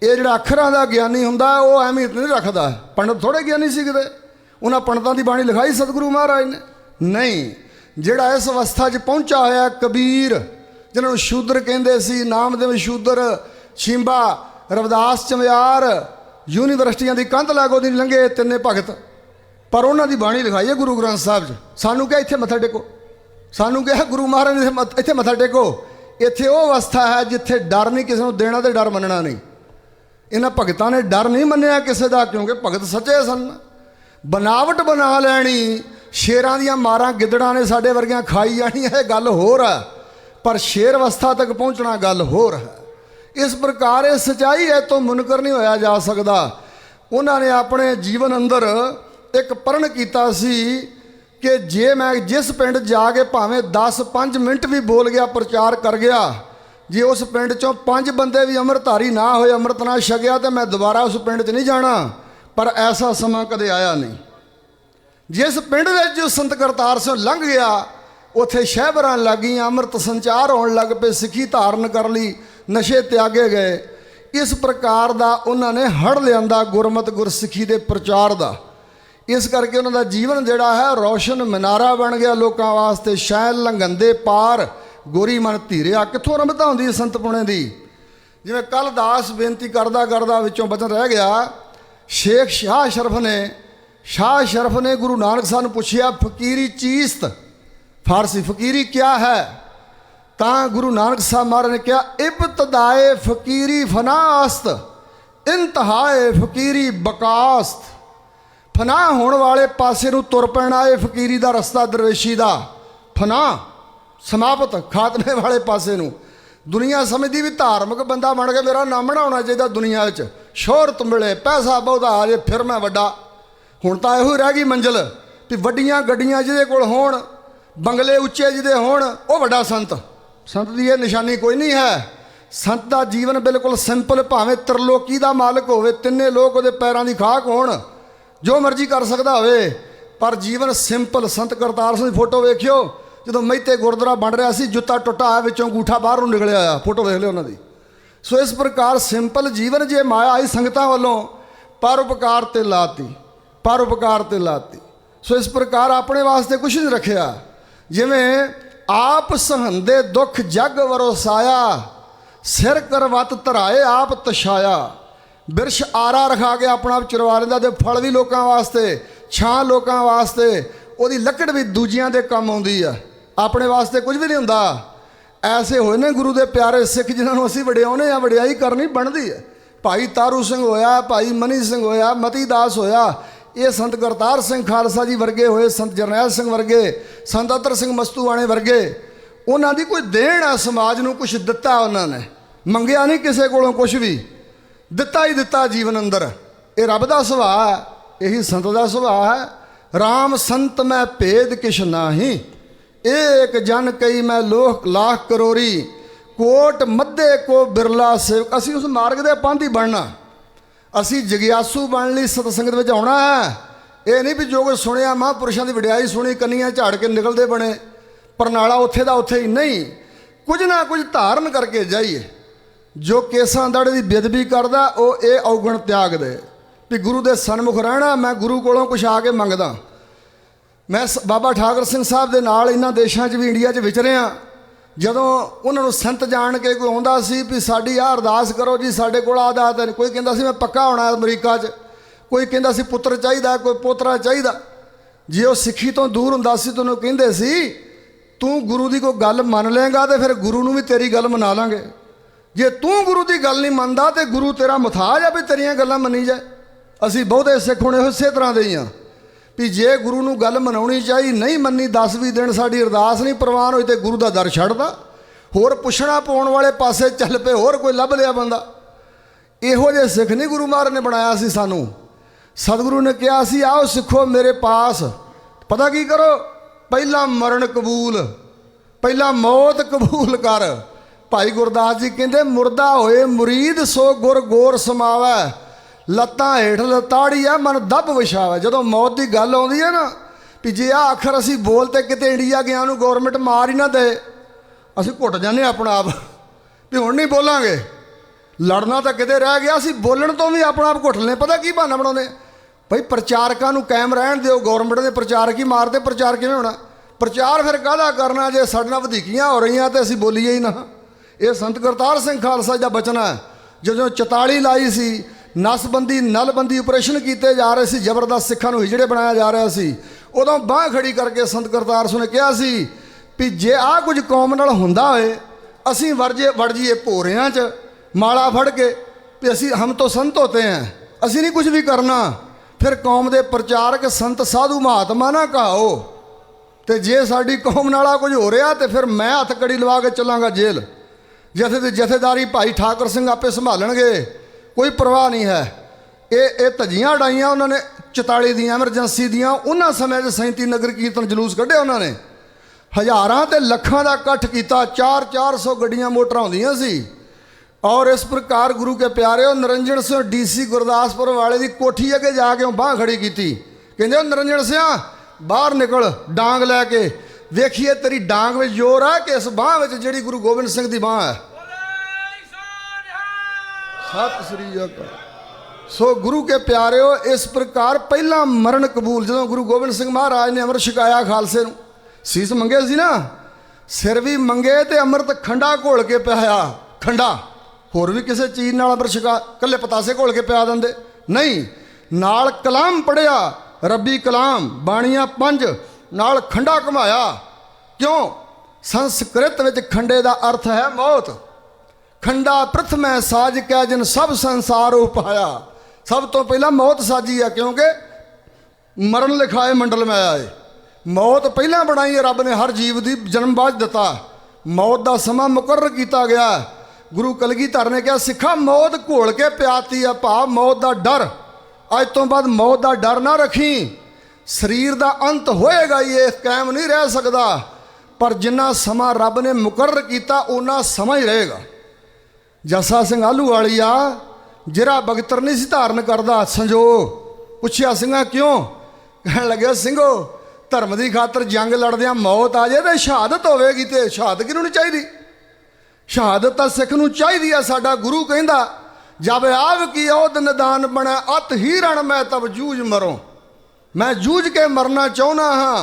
ये जोड़ा अखरां का ज्ञानी हुंदा वो अहमियत नहीं रखता। पंडित थोड़े ज्ञानी सी किते, उन्हें पंडितों की बाणी लिखाई सतगुरु महाराज ने नहीं। जोड़ा इस अवस्था च पहुंचा होया कबीर, जिन्होंने शूद्र कहते सी, नामदेव शूद्र, शिंबा, रविदास चमयार, यूनीवर्सिटियां की कंध लागो दी लंघे तिन्ने भगत, पर उन्होंने बाणी लिखाई है गुरु ग्रंथ साहब च। सानू क्या इत्थे मत्था टेको, सानू क्या गुरु महाराज ने इत्थे मत्था टेको। इत्थे वो अवस्था है जिथे डर नहीं किसी को देना, तो डर मनना नहीं। इन्हां भगतां ने डर नहीं मन्निया किसी का, क्योंकि भगत सच्चे सन। बनावट बना लैनी, शेरां दियां मारां गिदड़ां ने साडे वर्गियां खाई जानी, है गल होर है, पर शेर अवस्था तक पहुँचना गल होर है। इस प्रकार ये सच्चाई है तो मुनकर नहीं होया जा सकता। उन्होंने अपने जीवन अंदर एक प्रण किया सी कि जे मैं जिस पिंड जाके भावें 10-5 मिनट भी बोल गया, प्रचार कर गया, जे उस पिंड चों 5 बंदे भी अमृतधारी ना होए, अमृत ना छकिया, तो मैं दोबारा उस पिंड च नहीं जाना। पर ऐसा समा कदे आया नहीं। जिस पिंड में जो संत करतार सिंह लंघ गया, उत्थे शहबरां लग गई, अमृत संचार होने लग पे, सिੱਖੀ धारण कर ली, नशे त्यागे गए। इस प्रकार का उन्होंने हड़ लिया गुरमत गुरसिੱਖੀ के प्रचार का। इस करके उन्होंने जीवन जोड़ा है रोशन मीनारा बन गया लोगों वास्ते। शैल लंघंदे पार गोरी मन धीरिया, कितों रमता होंदी संत पुणे की। जिवें कल दास बेनती करदा करदा विचों बचन रह गया, शेख शाह शरफ ने गुरु नानक साहब ने पूछा फकीरी चीस्त फारसी फकीरी क्या है। ਤਾਂ गुरु नानक साहब महाराज ने कहा इब्तदाए फकीरी फनास्त इंतहाए फकीरी बकास्त। फना होने वाले पासे ਨੂੰ ਤੁਰ ਪੈਣਾ ਇਹ ਫਕੀਰੀ ਦਾ ਰਸਤਾ ਦਰਵੇਸ਼ੀ ਦਾ। ਫਨਾ ਸਮਾਪਤ ਖਾਤਮੇ ਵਾਲੇ ਪਾਸੇ ਨੂੰ। ਦੁਨੀਆ ਸਮਝਦੀ ਵੀ ਧਾਰਮਿਕ ਬੰਦਾ ਬਣ ਕੇ ਮੇਰਾ ਨਾਮ ਨਾ ਹੋਣਾ ਚਾਹੀਦਾ ਦੁਨੀਆ ਵਿੱਚ, ਸ਼ੋਹਰਤ ਮਿਲੇ, ਪੈਸਾ ਬਹੁਤਾ ਆ ਜੇ ਫਿਰ ਮੈਂ ਵੱਡਾ। ਹੁਣ ਤਾਂ ਇਹੋ ਰਹਿ ਗਈ ਮੰਜ਼ਿਲ ਵੀ ਵੱਡੀਆਂ ਗੱਡੀਆਂ ਜਿਹਦੇ ਕੋਲ ਹੋਣ, ਬੰਗਲੇ ਉੱਚੇ ਜਿਹਦੇ ਹੋਣ, ਉਹ ਵੱਡਾ ਸੰਤ। ਸੰਤ ਦੀ ਇਹ ਨਿਸ਼ਾਨੀ ਕੋਈ ਨਹੀਂ ਹੈ। ਸੰਤ ਦਾ ਜੀਵਨ ਬਿਲਕੁਲ ਸਿੰਪਲ, ਭਾਵੇਂ ਤਰਲੋਕੀ ਦਾ ਮਾਲਕ ਹੋਵੇ, ਤਿੰਨੇ ਲੋਕ ਉਹਦੇ ਪੈਰਾਂ ਦੀ ਖਾਕ ਹੋਣ, ਜੋ ਮਰਜ਼ੀ ਕਰ ਸਕਦਾ ਹੋਵੇ, ਪਰ ਜੀਵਨ ਸਿੰਪਲ। ਸੰਤ ਕਰਤਾਰ ਸਿੰਘ ਦੀ ਫੋਟੋ ਵੇਖਿਓ, ਜਦੋਂ ਮਹਿਤੇ ਗੁਰਦੁਆਰਾ ਬਣ ਰਿਹਾ ਸੀ, ਜੁੱਤਾ ਟੁੱਟਾ ਆ, ਵਿੱਚੋਂ ਅੰਗੂਠਾ ਬਾਹਰ ਨੂੰ ਨਿਕਲਿਆ ਆ, ਫੋਟੋ ਵੇਖ ਲਿਓ ਉਹਨਾਂ ਦੀ। ਸੋ ਇਸ ਪ੍ਰਕਾਰ ਸਿੰਪਲ ਜੀਵਨ ਜੇ ਮਾਇਆ ਆਈ ਸੰਗਤਾਂ ਵੱਲੋਂ ਪਰਉਪਕਾਰ ਤੇ ਲਾਤੀ, ਪਰਉਪਕਾਰ ਤੇ ਲਾਤੀ। ਸੋ ਇਸ ਪ੍ਰਕਾਰ ਆਪਣੇ ਵਾਸਤੇ ਕੁਛ ਨਹੀਂ ਰੱਖਿਆ। ਜਿਵੇਂ ਆਪ ਸਹੰਦੇ ਦੁੱਖ ਜਗ ਵਰਸਾਇਆ, ਸਿਰ ਕਰਵਤ ਧਰਾਏ ਆਪ ਤਛਾਇਆ। ਬਿਰਸ਼ ਆਰਾ ਰਖਾ ਕੇ ਆਪਣਾ ਆਪ ਚਰਵਾ ਲੈਂਦਾ, ਤੇ ਫਲ ਵੀ ਲੋਕਾਂ ਵਾਸਤੇ, ਛਾਂ ਲੋਕਾਂ ਵਾਸਤੇ, ਉਹਦੀ ਲੱਕੜ ਵੀ ਦੂਜਿਆਂ ਦੇ ਕੰਮ ਆਉਂਦੀ ਆ, ਆਪਣੇ ਵਾਸਤੇ ਕੁਝ ਵੀ ਨਹੀਂ ਹੁੰਦਾ। ਐਸੇ ਹੋਏ ਨੇ ਗੁਰੂ ਦੇ ਪਿਆਰੇ ਸਿੱਖ ਜਿਨ੍ਹਾਂ ਨੂੰ ਅਸੀਂ ਵਡਿਆਉਂਦੇ ਆ, ਵਡਿਆਈ ਕਰਨੀ ਬਣਦੀ ਹੈ। ਭਾਈ ਤਾਰੂ ਸਿੰਘ ਹੋਇਆ, ਭਾਈ ਮਨੀ ਸਿੰਘ ਹੋਇਆ, ਮਤੀ ਦਾਸ ਹੋਇਆ, ਇਹ ਸੰਤ ਕਰਤਾਰ ਸਿੰਘ ਖਾਲਸਾ ਜੀ ਵਰਗੇ ਹੋਏ, ਸੰਤ ਜਰਨੈਲ ਸਿੰਘ ਵਰਗੇ, ਸੰਤ ਅਤਰ ਸਿੰਘ ਮਸਤੂਆਣੇ ਵਰਗੇ। ਉਹਨਾਂ ਦੀ ਕੋਈ ਦੇਣ ਆ, ਸਮਾਜ ਨੂੰ ਕੁਛ ਦਿੱਤਾ ਉਹਨਾਂ ਨੇ, ਮੰਗਿਆ ਨਹੀਂ ਕਿਸੇ ਕੋਲੋਂ ਕੁਛ ਵੀ, ਦਿੱਤਾ ਹੀ ਦਿੱਤਾ ਜੀਵਨ ਅੰਦਰ। ਇਹ ਰੱਬ ਦਾ ਸੁਭਾਅ ਹੈ, ਇਹੀ ਸੰਤ ਦਾ ਸੁਭਾਅ ਹੈ। ਰਾਮ ਸੰਤ ਮੈਂ ਭੇਦ ਕਿਛ ਨਾਹੀ, ਏਕ ਜਨ ਕਈ ਮੈਂ ਲੋਕ ਲਾਖ ਕਰੋਰੀ, ਕੋਟ ਮੱਧੇ ਕੋ ਬਿਰਲਾ ਸੇਵਕ। ਅਸੀਂ ਉਸ ਮਾਰਗ ਦੇ ਪੰਥ ਹੀ ਬਣਨਾ, ਅਸੀਂ ਜਗਿਆਸੂ ਬਣ ਲਈ ਸਤ ਸੰਗਤ ਵਿੱਚ ਆਉਣਾ ਹੈ। ਇਹ ਨਹੀਂ ਵੀ ਜੋ ਕੁਝ ਸੁਣਿਆ ਮਹਾਂਪੁਰਸ਼ਾਂ ਦੀ ਵਡਿਆਈ ਸੁਣੀ, ਕੰਨੀਆਂ ਝਾੜ ਕੇ ਨਿਕਲਦੇ ਬਣੇ, ਪਰਨਾਲਾ ਉੱਥੇ ਦਾ ਉੱਥੇ ਹੀ ਨਹੀਂ। ਕੁਝ ਨਾ ਕੁਝ ਧਾਰਨ ਕਰਕੇ ਜਾਈਏ। ਜੋ ਕੇਸਾਂ ਦਾੜੇ ਦੀ ਬੇਅਦਬੀ ਕਰਦਾ, ਉਹ ਇਹ ਔਗਣ ਤਿਆਗ ਦੇ ਵੀ ਗੁਰੂ ਦੇ ਸਨਮੁਖ ਰਹਿਣਾ, ਮੈਂ ਗੁਰੂ ਕੋਲੋਂ ਕੁਛ ਆ ਕੇ ਮੰਗਦਾ। ਮੈਂ ਬਾਬਾ ਠਾਕਰ ਸਿੰਘ ਸਾਹਿਬ ਦੇ ਨਾਲ ਇਹਨਾਂ ਦੇਸ਼ਾਂ 'ਚ ਵੀ, ਇੰਡੀਆ 'ਚ ਵਿਚਰਿਆ। ਜਦੋਂ ਉਹਨਾਂ ਨੂੰ ਸੰਤ ਜਾਣ ਕੇ ਕੋਈ ਆਉਂਦਾ ਸੀ ਵੀ ਸਾਡੀ ਆਹ ਅਰਦਾਸ ਕਰੋ ਜੀ, ਸਾਡੇ ਕੋਲ ਆਦਾਤ ਹੈ, ਕੋਈ ਕਹਿੰਦਾ ਸੀ ਮੈਂ ਪੱਕਾ ਹੋਣਾ ਅਮਰੀਕਾ 'ਚ, ਕੋਈ ਕਹਿੰਦਾ ਸੀ ਪੁੱਤਰ ਚਾਹੀਦਾ, ਕੋਈ ਪੋਤਰਾ ਚਾਹੀਦਾ। ਜੇ ਉਹ ਸਿੱਖੀ ਤੋਂ ਦੂਰ ਹੁੰਦਾ ਸੀ ਤਾਂ ਉਹਨੂੰ ਕਹਿੰਦੇ ਸੀ ਤੂੰ ਗੁਰੂ ਦੀ ਕੋਈ ਗੱਲ ਮੰਨ ਲਏਗਾ ਤੇ ਫਿਰ ਗੁਰੂ ਨੂੰ ਵੀ ਤੇਰੀ ਗੱਲ ਮਨਾ ਲਾਂਗੇ। ਜੇ ਤੂੰ ਗੁਰੂ ਦੀ ਗੱਲ ਨਹੀਂ ਮੰਨਦਾ ਤੇ ਗੁਰੂ ਤੇਰਾ ਮੁਥਾਜ ਆ ਵੀ ਤੇਰੀਆਂ ਗੱਲਾਂ ਮੰਨੀ ਜਾਏ। ਅਸੀਂ ਬਹੁਤੇ ਸਿੱਖ ਹੁਣ ਇਸੇ ਤਰ੍ਹਾਂ ਦੇ ਹੀ ਹਾਂ ਵੀ ਜੇ ਗੁਰੂ ਨੂੰ ਗੱਲ ਮਨਾਉਣੀ ਚਾਹੀ, ਨਹੀਂ ਮੰਨੀ, 10-20 ਦਿਨ ਸਾਡੀ ਅਰਦਾਸ ਨਹੀਂ ਪ੍ਰਵਾਨ ਹੋਈ ਤੇ ਗੁਰੂ ਦਾ ਦਰ ਛੱਡਦਾ, ਹੋਰ ਪੁੱਛਣਾ ਪਾਉਣ ਵਾਲੇ ਪਾਸੇ ਚੱਲ ਪਏ, ਹੋਰ ਕੋਈ ਲੱਭ ਲਿਆ ਬੰਦਾ। ਇਹੋ ਜਿਹੇ ਸਿੱਖ ਨਹੀਂ ਗੁਰੂ ਮਹਾਰਾਜ ਨੇ ਬਣਾਇਆ ਸੀ ਸਾਨੂੰ। ਸਤਿਗੁਰੂ ਨੇ ਕਿਹਾ ਸੀ ਆਓ ਸਿੱਖੋ ਮੇਰੇ ਪਾਸ, ਪਤਾ ਕੀ ਕਰੋ, ਪਹਿਲਾਂ ਮਰਨ ਕਬੂਲ, ਪਹਿਲਾਂ ਮੌਤ ਕਬੂਲ ਕਰ। ਭਾਈ ਗੁਰਦਾਸ ਜੀ ਕਹਿੰਦੇ ਮੁਰਦਾ ਹੋਏ ਮੁਰੀਦ ਸੋ ਗੁਰ ਗੋਰ ਸਮਾਵੈ, ਲੱਤਾਂ ਹੇਠ ਲਤਾੜੀ ਆ ਮਨ ਦੱਬ ਵਿਛਾਵੇ। ਜਦੋਂ ਮੌਤ ਦੀ ਗੱਲ ਆਉਂਦੀ ਹੈ ਨਾ ਵੀ ਜੇ ਆਹ ਅੱਖਰ ਅਸੀਂ ਬੋਲ ਤੇ ਕਿਤੇ ਇੰਡੀਆ ਗਿਆ ਨੂੰ ਗੌਰਮੈਂਟ ਮਾਰ ਹੀ ਨਾ ਦੇ, ਅਸੀਂ ਘੁੱਟ ਜਾਂਦੇ ਆਪਣਾ ਆਪ ਵੀ ਹੁਣ ਨਹੀਂ ਬੋਲਾਂਗੇ। ਲੜਨਾ ਤਾਂ ਕਿਤੇ ਰਹਿ ਗਿਆ, ਅਸੀਂ ਬੋਲਣ ਤੋਂ ਵੀ ਆਪਣਾ ਆਪ ਘੁੱਟ ਲੈਂਦੇ। ਪਤਾ ਕੀ ਬਹਾਨਾ ਬਣਾਉਂਦੇ ਭਾਈ, ਪ੍ਰਚਾਰਕਾਂ ਨੂੰ ਕਾਇਮ ਰਹਿਣ ਦਿਓ, ਗੌਰਮੈਂਟ ਦੇ ਪ੍ਰਚਾਰਕ ਹੀ ਮਾਰਦੇ, ਪ੍ਰਚਾਰ ਕਿਵੇਂ ਹੋਣਾ? ਪ੍ਰਚਾਰ ਫਿਰ ਕਾਹਦਾ ਕਰਨਾ ਜੇ ਸਾਡੇ ਨਾਲ ਵਧੀਕੀਆਂ ਹੋ ਰਹੀਆਂ ਤੇ ਅਸੀਂ ਬੋਲੀਏ ਹੀ ਨਾ। ਇਹ ਸੰਤ ਕਰਤਾਰ ਸਿੰਘ ਖਾਲਸਾ ਜੀ ਦਾ ਬਚਨ ਹੈ। ਜਦੋਂ 44 ਲਾਈ ਸੀ, ਨਸਬੰਦੀ ਨਲਬੰਦੀ ਆਪਰੇਸ਼ਨ ਕੀਤੇ ਜਾ ਰਹੇ ਸੀ, ਜ਼ਬਰਦਸਤ ਸਿੱਖਾਂ ਨੂੰ ਹਿਜੜੇ ਬਣਾਇਆ ਜਾ ਰਿਹਾ ਸੀ, ਉਦੋਂ ਬਾਂਹ ਖੜੀ ਕਰਕੇ ਸੰਤ ਕਰਤਾਰ ਸਿੰਘ ਨੇ ਕਿਹਾ ਸੀ ਵੀ ਜੇ ਆਹ ਕੁਝ ਕੌਮ ਨਾਲ ਹੁੰਦਾ ਹੋਏ, ਅਸੀਂ ਵੜ ਜੀਏ ਭੋਰਿਆਂ 'ਚ ਮਾਲਾ ਫੜ ਕੇ ਵੀ ਅਸੀਂ ਹਮ ਤੋਂ ਸੰਤ ਹੋਤੇ ਹੈ, ਅਸੀਂ ਨਹੀਂ ਕੁਝ ਵੀ ਕਰਨਾ। ਫਿਰ ਕੌਮ ਦੇ ਪ੍ਰਚਾਰਕ ਸੰਤ ਸਾਧੂ ਮਹਾਤਮਾ ਨਾ ਕਹਾਓ, ਤੇ ਜੇ ਸਾਡੀ ਕੌਮ ਨਾਲ ਆ ਕੁਝ ਹੋ ਰਿਹਾ ਤੇ ਫਿਰ ਮੈਂ ਹੱਥ ਕੜੀ ਲਵਾ ਕੇ ਚੱਲਾਂਗਾ ਜੇਲ੍ਹ। ਜਥੇਦਾਰੀ ਭਾਈ ਠਾਕਰ ਸਿੰਘ ਆਪੇ ਸੰਭਾਲਣਗੇ, ਕੋਈ ਪਰਵਾਹ ਨਹੀਂ ਹੈ। ਇਹ ਧੱਜੀਆਂ ਉਡਾਈਆਂ ਉਹਨਾਂ ਨੇ 44 ਦੀਆਂ ਐਮਰਜੈਂਸੀ ਦੀਆਂ। ਉਹਨਾਂ ਸਮੇਂ 'ਚ 37 ਨਗਰ ਕੀਰਤਨ ਜਲੂਸ ਕੱਢੇ ਉਹਨਾਂ ਨੇ, ਹਜ਼ਾਰਾਂ ਤੇ ਲੱਖਾਂ ਦਾ ਇਕੱਠ ਕੀਤਾ, 400 ਗੱਡੀਆਂ ਮੋਟਰਾਂ ਹੁੰਦੀਆਂ ਸੀ। ਔਰ ਇਸ ਪ੍ਰਕਾਰ ਗੁਰੂ ਕੇ ਪਿਆਰਿਓ, ਨਿਰੰਜਨ ਸਿੰਘ DC ਗੁਰਦਾਸਪੁਰ ਵਾਲੇ ਦੀ ਕੋਠੀ ਅੱਗੇ ਜਾ ਕੇ ਬਾਂਹ ਖੜੀ ਕੀਤੀ, ਕਹਿੰਦੇ ਉਹ ਨਿਰੰਜਨ ਸਿੰਘ ਬਾਹਰ ਨਿਕਲ, ਡਾਂਗ ਲੈ ਕੇ ਵੇਖੀਏ ਤੇਰੀ ਡਾਂਗ ਵਿੱਚ ਜ਼ੋਰ ਹੈ ਕਿ ਇਸ ਬਾਂਹ ਵਿੱਚ ਜਿਹੜੀ ਗੁਰੂ ਗੋਬਿੰਦ ਸਿੰਘ ਦੀ ਬਾਂਹ ਹੈ। ਸਤਿ ਸ੍ਰੀ ਅਕਾਲ। ਸੋ ਗੁਰੂ ਕੇ ਪਿਆਰਿਓ, ਇਸ ਪ੍ਰਕਾਰ ਪਹਿਲਾਂ ਮਰਨ ਕਬੂਲ। ਜਦੋਂ ਗੁਰੂ ਗੋਬਿੰਦ ਸਿੰਘ ਮਹਾਰਾਜ ਨੇ ਅੰਮ੍ਰਿਤ ਛਕਾਇਆ ਖਾਲਸੇ ਨੂੰ, ਸੀਸ ਮੰਗੇ ਸੀ ਨਾ, ਸਿਰ ਵੀ ਮੰਗੇ ਤੇ ਅੰਮ੍ਰਿਤ ਖੰਡਾ ਘੋਲ ਕੇ ਪਿਆਇਆ। ਖੰਡਾ ਹੋਰ ਵੀ ਕਿਸੇ ਚੀਜ਼ ਨਾਲ ਅੰਮ੍ਰਿਤ ਛਕਾ, ਇਕੱਲੇ ਪਤਾਸੇ ਘੋਲ ਕੇ ਪਿਆ ਦਿੰਦੇ ਨਹੀਂ, नाल कलाम पढ़िया, रब्बी कलाम बाणियां 5 नाल खंडा घुमाया। क्यों? संस्कृत विच खंडे का अर्थ है मौत। खंडा प्रथमै साज कै जिन सब संसार उपाया। सब तो पहला मौत साजी है, क्योंकि मरण लिखाए मंडल में आए। मौत पहला बनाई है रब ने हर जीव की, जन्म बाज दिता। मौत का समा मुकर्रर किया गया। गुरु कलगीधर ने कहा सिखा मौत घोल के प्याती है, भाव मौत का डर। अज तो बाद मौत का डर ना रखी। शरीर का अंत होएगा, ये कायम नहीं रह सकता, पर जिन्ना समा रब ने मुकर्रर किया उन्ना समा ही रहेगा। जसा सिंह आलूवालिया जिहड़ा बगतर नहीं सी धारण करता, संजो पुछया सिंघा क्यों? कह लगे सिंघो धर्म की खातर जंग लड़दियां मौत आ जाए तो शहादत होगी, तो शहादत किनूं नहीं चाहिए? शहादत तो सिख नूं चाहिदी है। साडा गुरु कहंदा जब आव की औद निदान बने अत ही रण मैं तब जूझ मरो। मैं जूझ के मरना चाहुंदा हाँ,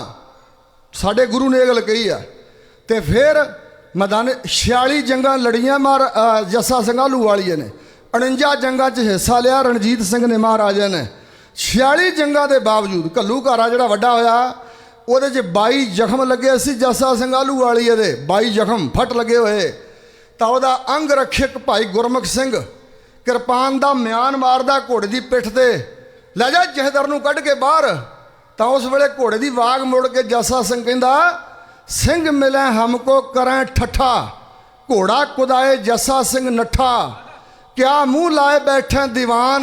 साडे गुरु ने ये गल कही है। तो फिर मैदान 46 जंगा लड़ियां जस्सा सिंह आलूवालिए ने, 49 जंगा च हिस्सा लिया रणजीत सिंह ने महाराजा ने। 46 जंगा के बावजूद घल्लूघारा जिहड़ा वड्डा होया उहदे च 22 जख्म लगे सी जस्सा सिंह आलूवालिए दे, 22 जख्म फट लगे हुए। तो वह अंग रक्षक भाई गुरमुख सिंह किरपान का म्यान मारदा घोड़े की पिठ ते, लै जा जहदर नूं कढ़ के बाहर। तो उस वेले घोड़े की वाग मुड़ के जस्सा सिंह कहंदा सिंह मिले हमको करें ठट्ठा, घोड़ा कुदाए जस्सा सिंह नठा। क्या मुँह लाए बैठे दीवान,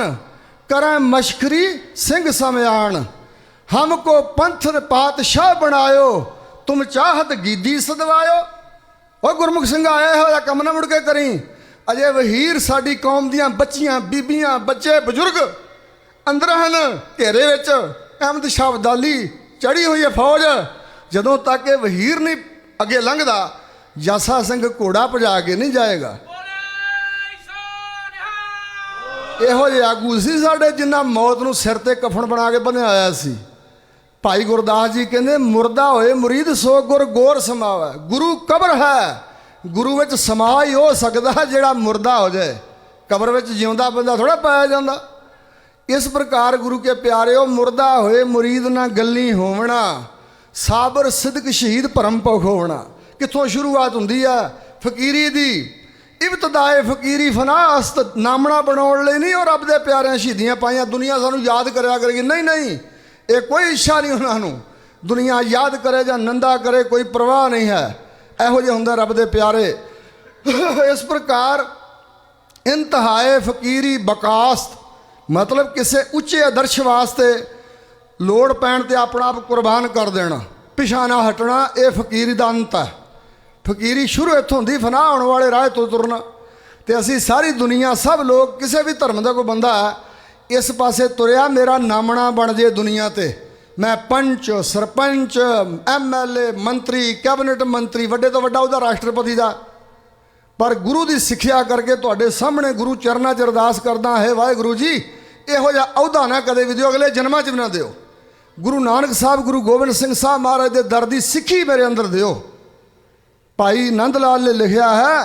करें मशकरी सिंह समयान। हमको पंथ पातशाह बनायो, तुम चाहत गीदी सदवायो। और गुरमुख सिंह आए हो कम ना मुड़ के करी। अजे वहीर साडी कौम दियां बच्चियां बीबियां बच्चे बजुर्ग अंदर हैं घेरे विच, अहमद शाह अब्दाली चढ़ी हुई है फौज। जदों तक ये वहीर नहीं अगे लंघदा जस्सा सिंह घोड़ा भजा के नहीं जाएगा। इहो जिहे आगू सी साडे जिन्ना मौत नूं सिर ते कफन बना के बन्निया होया सी। भाई गुरदास जी कहते मुर्दा होए मुरीद सो गुर गोर समावे। गुरु कब्र है, गुरु विच समा ही हो सकता है जिहड़ा मुर्दा हो जाए, कब्र विच जिउंदा बंदा थोड़ा पाया जाता। इस प्रकार गुरु के प्यारे हो मुर्दा होए मुरीद ना गल्ली होवना, साबर सिदक शहीद भरम पखोवना। कित्थों शुरुआत हुंदी है फकीरी दी, इब्तदाए फकीरी फनास्त नामना बनाउण लई नहीं। और रब दे प्यारिਆਂ शहीदियां पाईਆਂ, दुनिया सानू याद करया करेगी। नहीं नहीं, ये कोई इच्छा नहीं उन्होंने, दुनिया याद करे या निंदा करे कोई परवाह नहीं है। इहो जिहा हुंदा रब दे प्यारे। इस प्रकार इंतहाए फकीरी बकास्त, मतलब किसी उच्चे आदर्श वास्ते लोड़ पैण ते अपना आप कुर्बान कर देना, पिछा ना हटना, ये फकीरी का अंत है। फकीरी शुरू इत्थों होंदी, फना होने वाले राह तो तुरना। तो असी सारी दुनिया सब लोग किसी भी धर्म का कोई बंदा इस पासे तुरया मेरा नामना बन जे दुनिया ते, मैं पंच सरपंच MLA मंत्री कैबिनेट मंत्री वड्डे तो वड्डा उहदा राष्ट्रपति का। पर गुरु की सिक्ख्या करके तुहाडे सामने गुरु चरनां च अरदास करदा है वाहिगुरू जी इहो जिहा अहुदा ना कदे भी दिओ, अगले जन्मां च भी ना दिओ। गुरु नानक साहब गुरु गोबिंद सिंह साहब महाराज के दर दी सिक्खी मेरे अंदर दिओ। भाई नंद लाल ने लिखिया है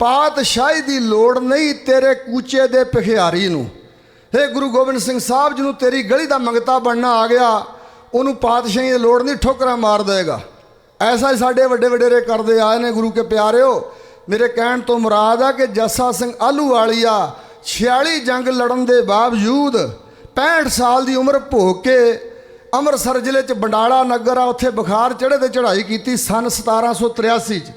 पातशाही की लोड़ नहीं तेरे कूचे दे भिखियारी नूं। हे गुरु गोबिंद सिंह साहब जिन्हों तेरी गली का मंगता बनना आ गया उन्होंने पातशाही की लोड़ नहीं, ठोकरा मार देगा। ऐसा ही साढ़े वड्डे वडेरे करते आए ने गुरु के प्यारे हो। मेरे कहण तो मुराद है कि जस्सा सिंह आलूवालिया 46 जंग लड़न के बावजूद 65 साल की उम्र भोग के अमृतसर जिले च बंडाला नगर आ उत्थे बुखार चढ़े तो चढ़ाई की सन 1783 च।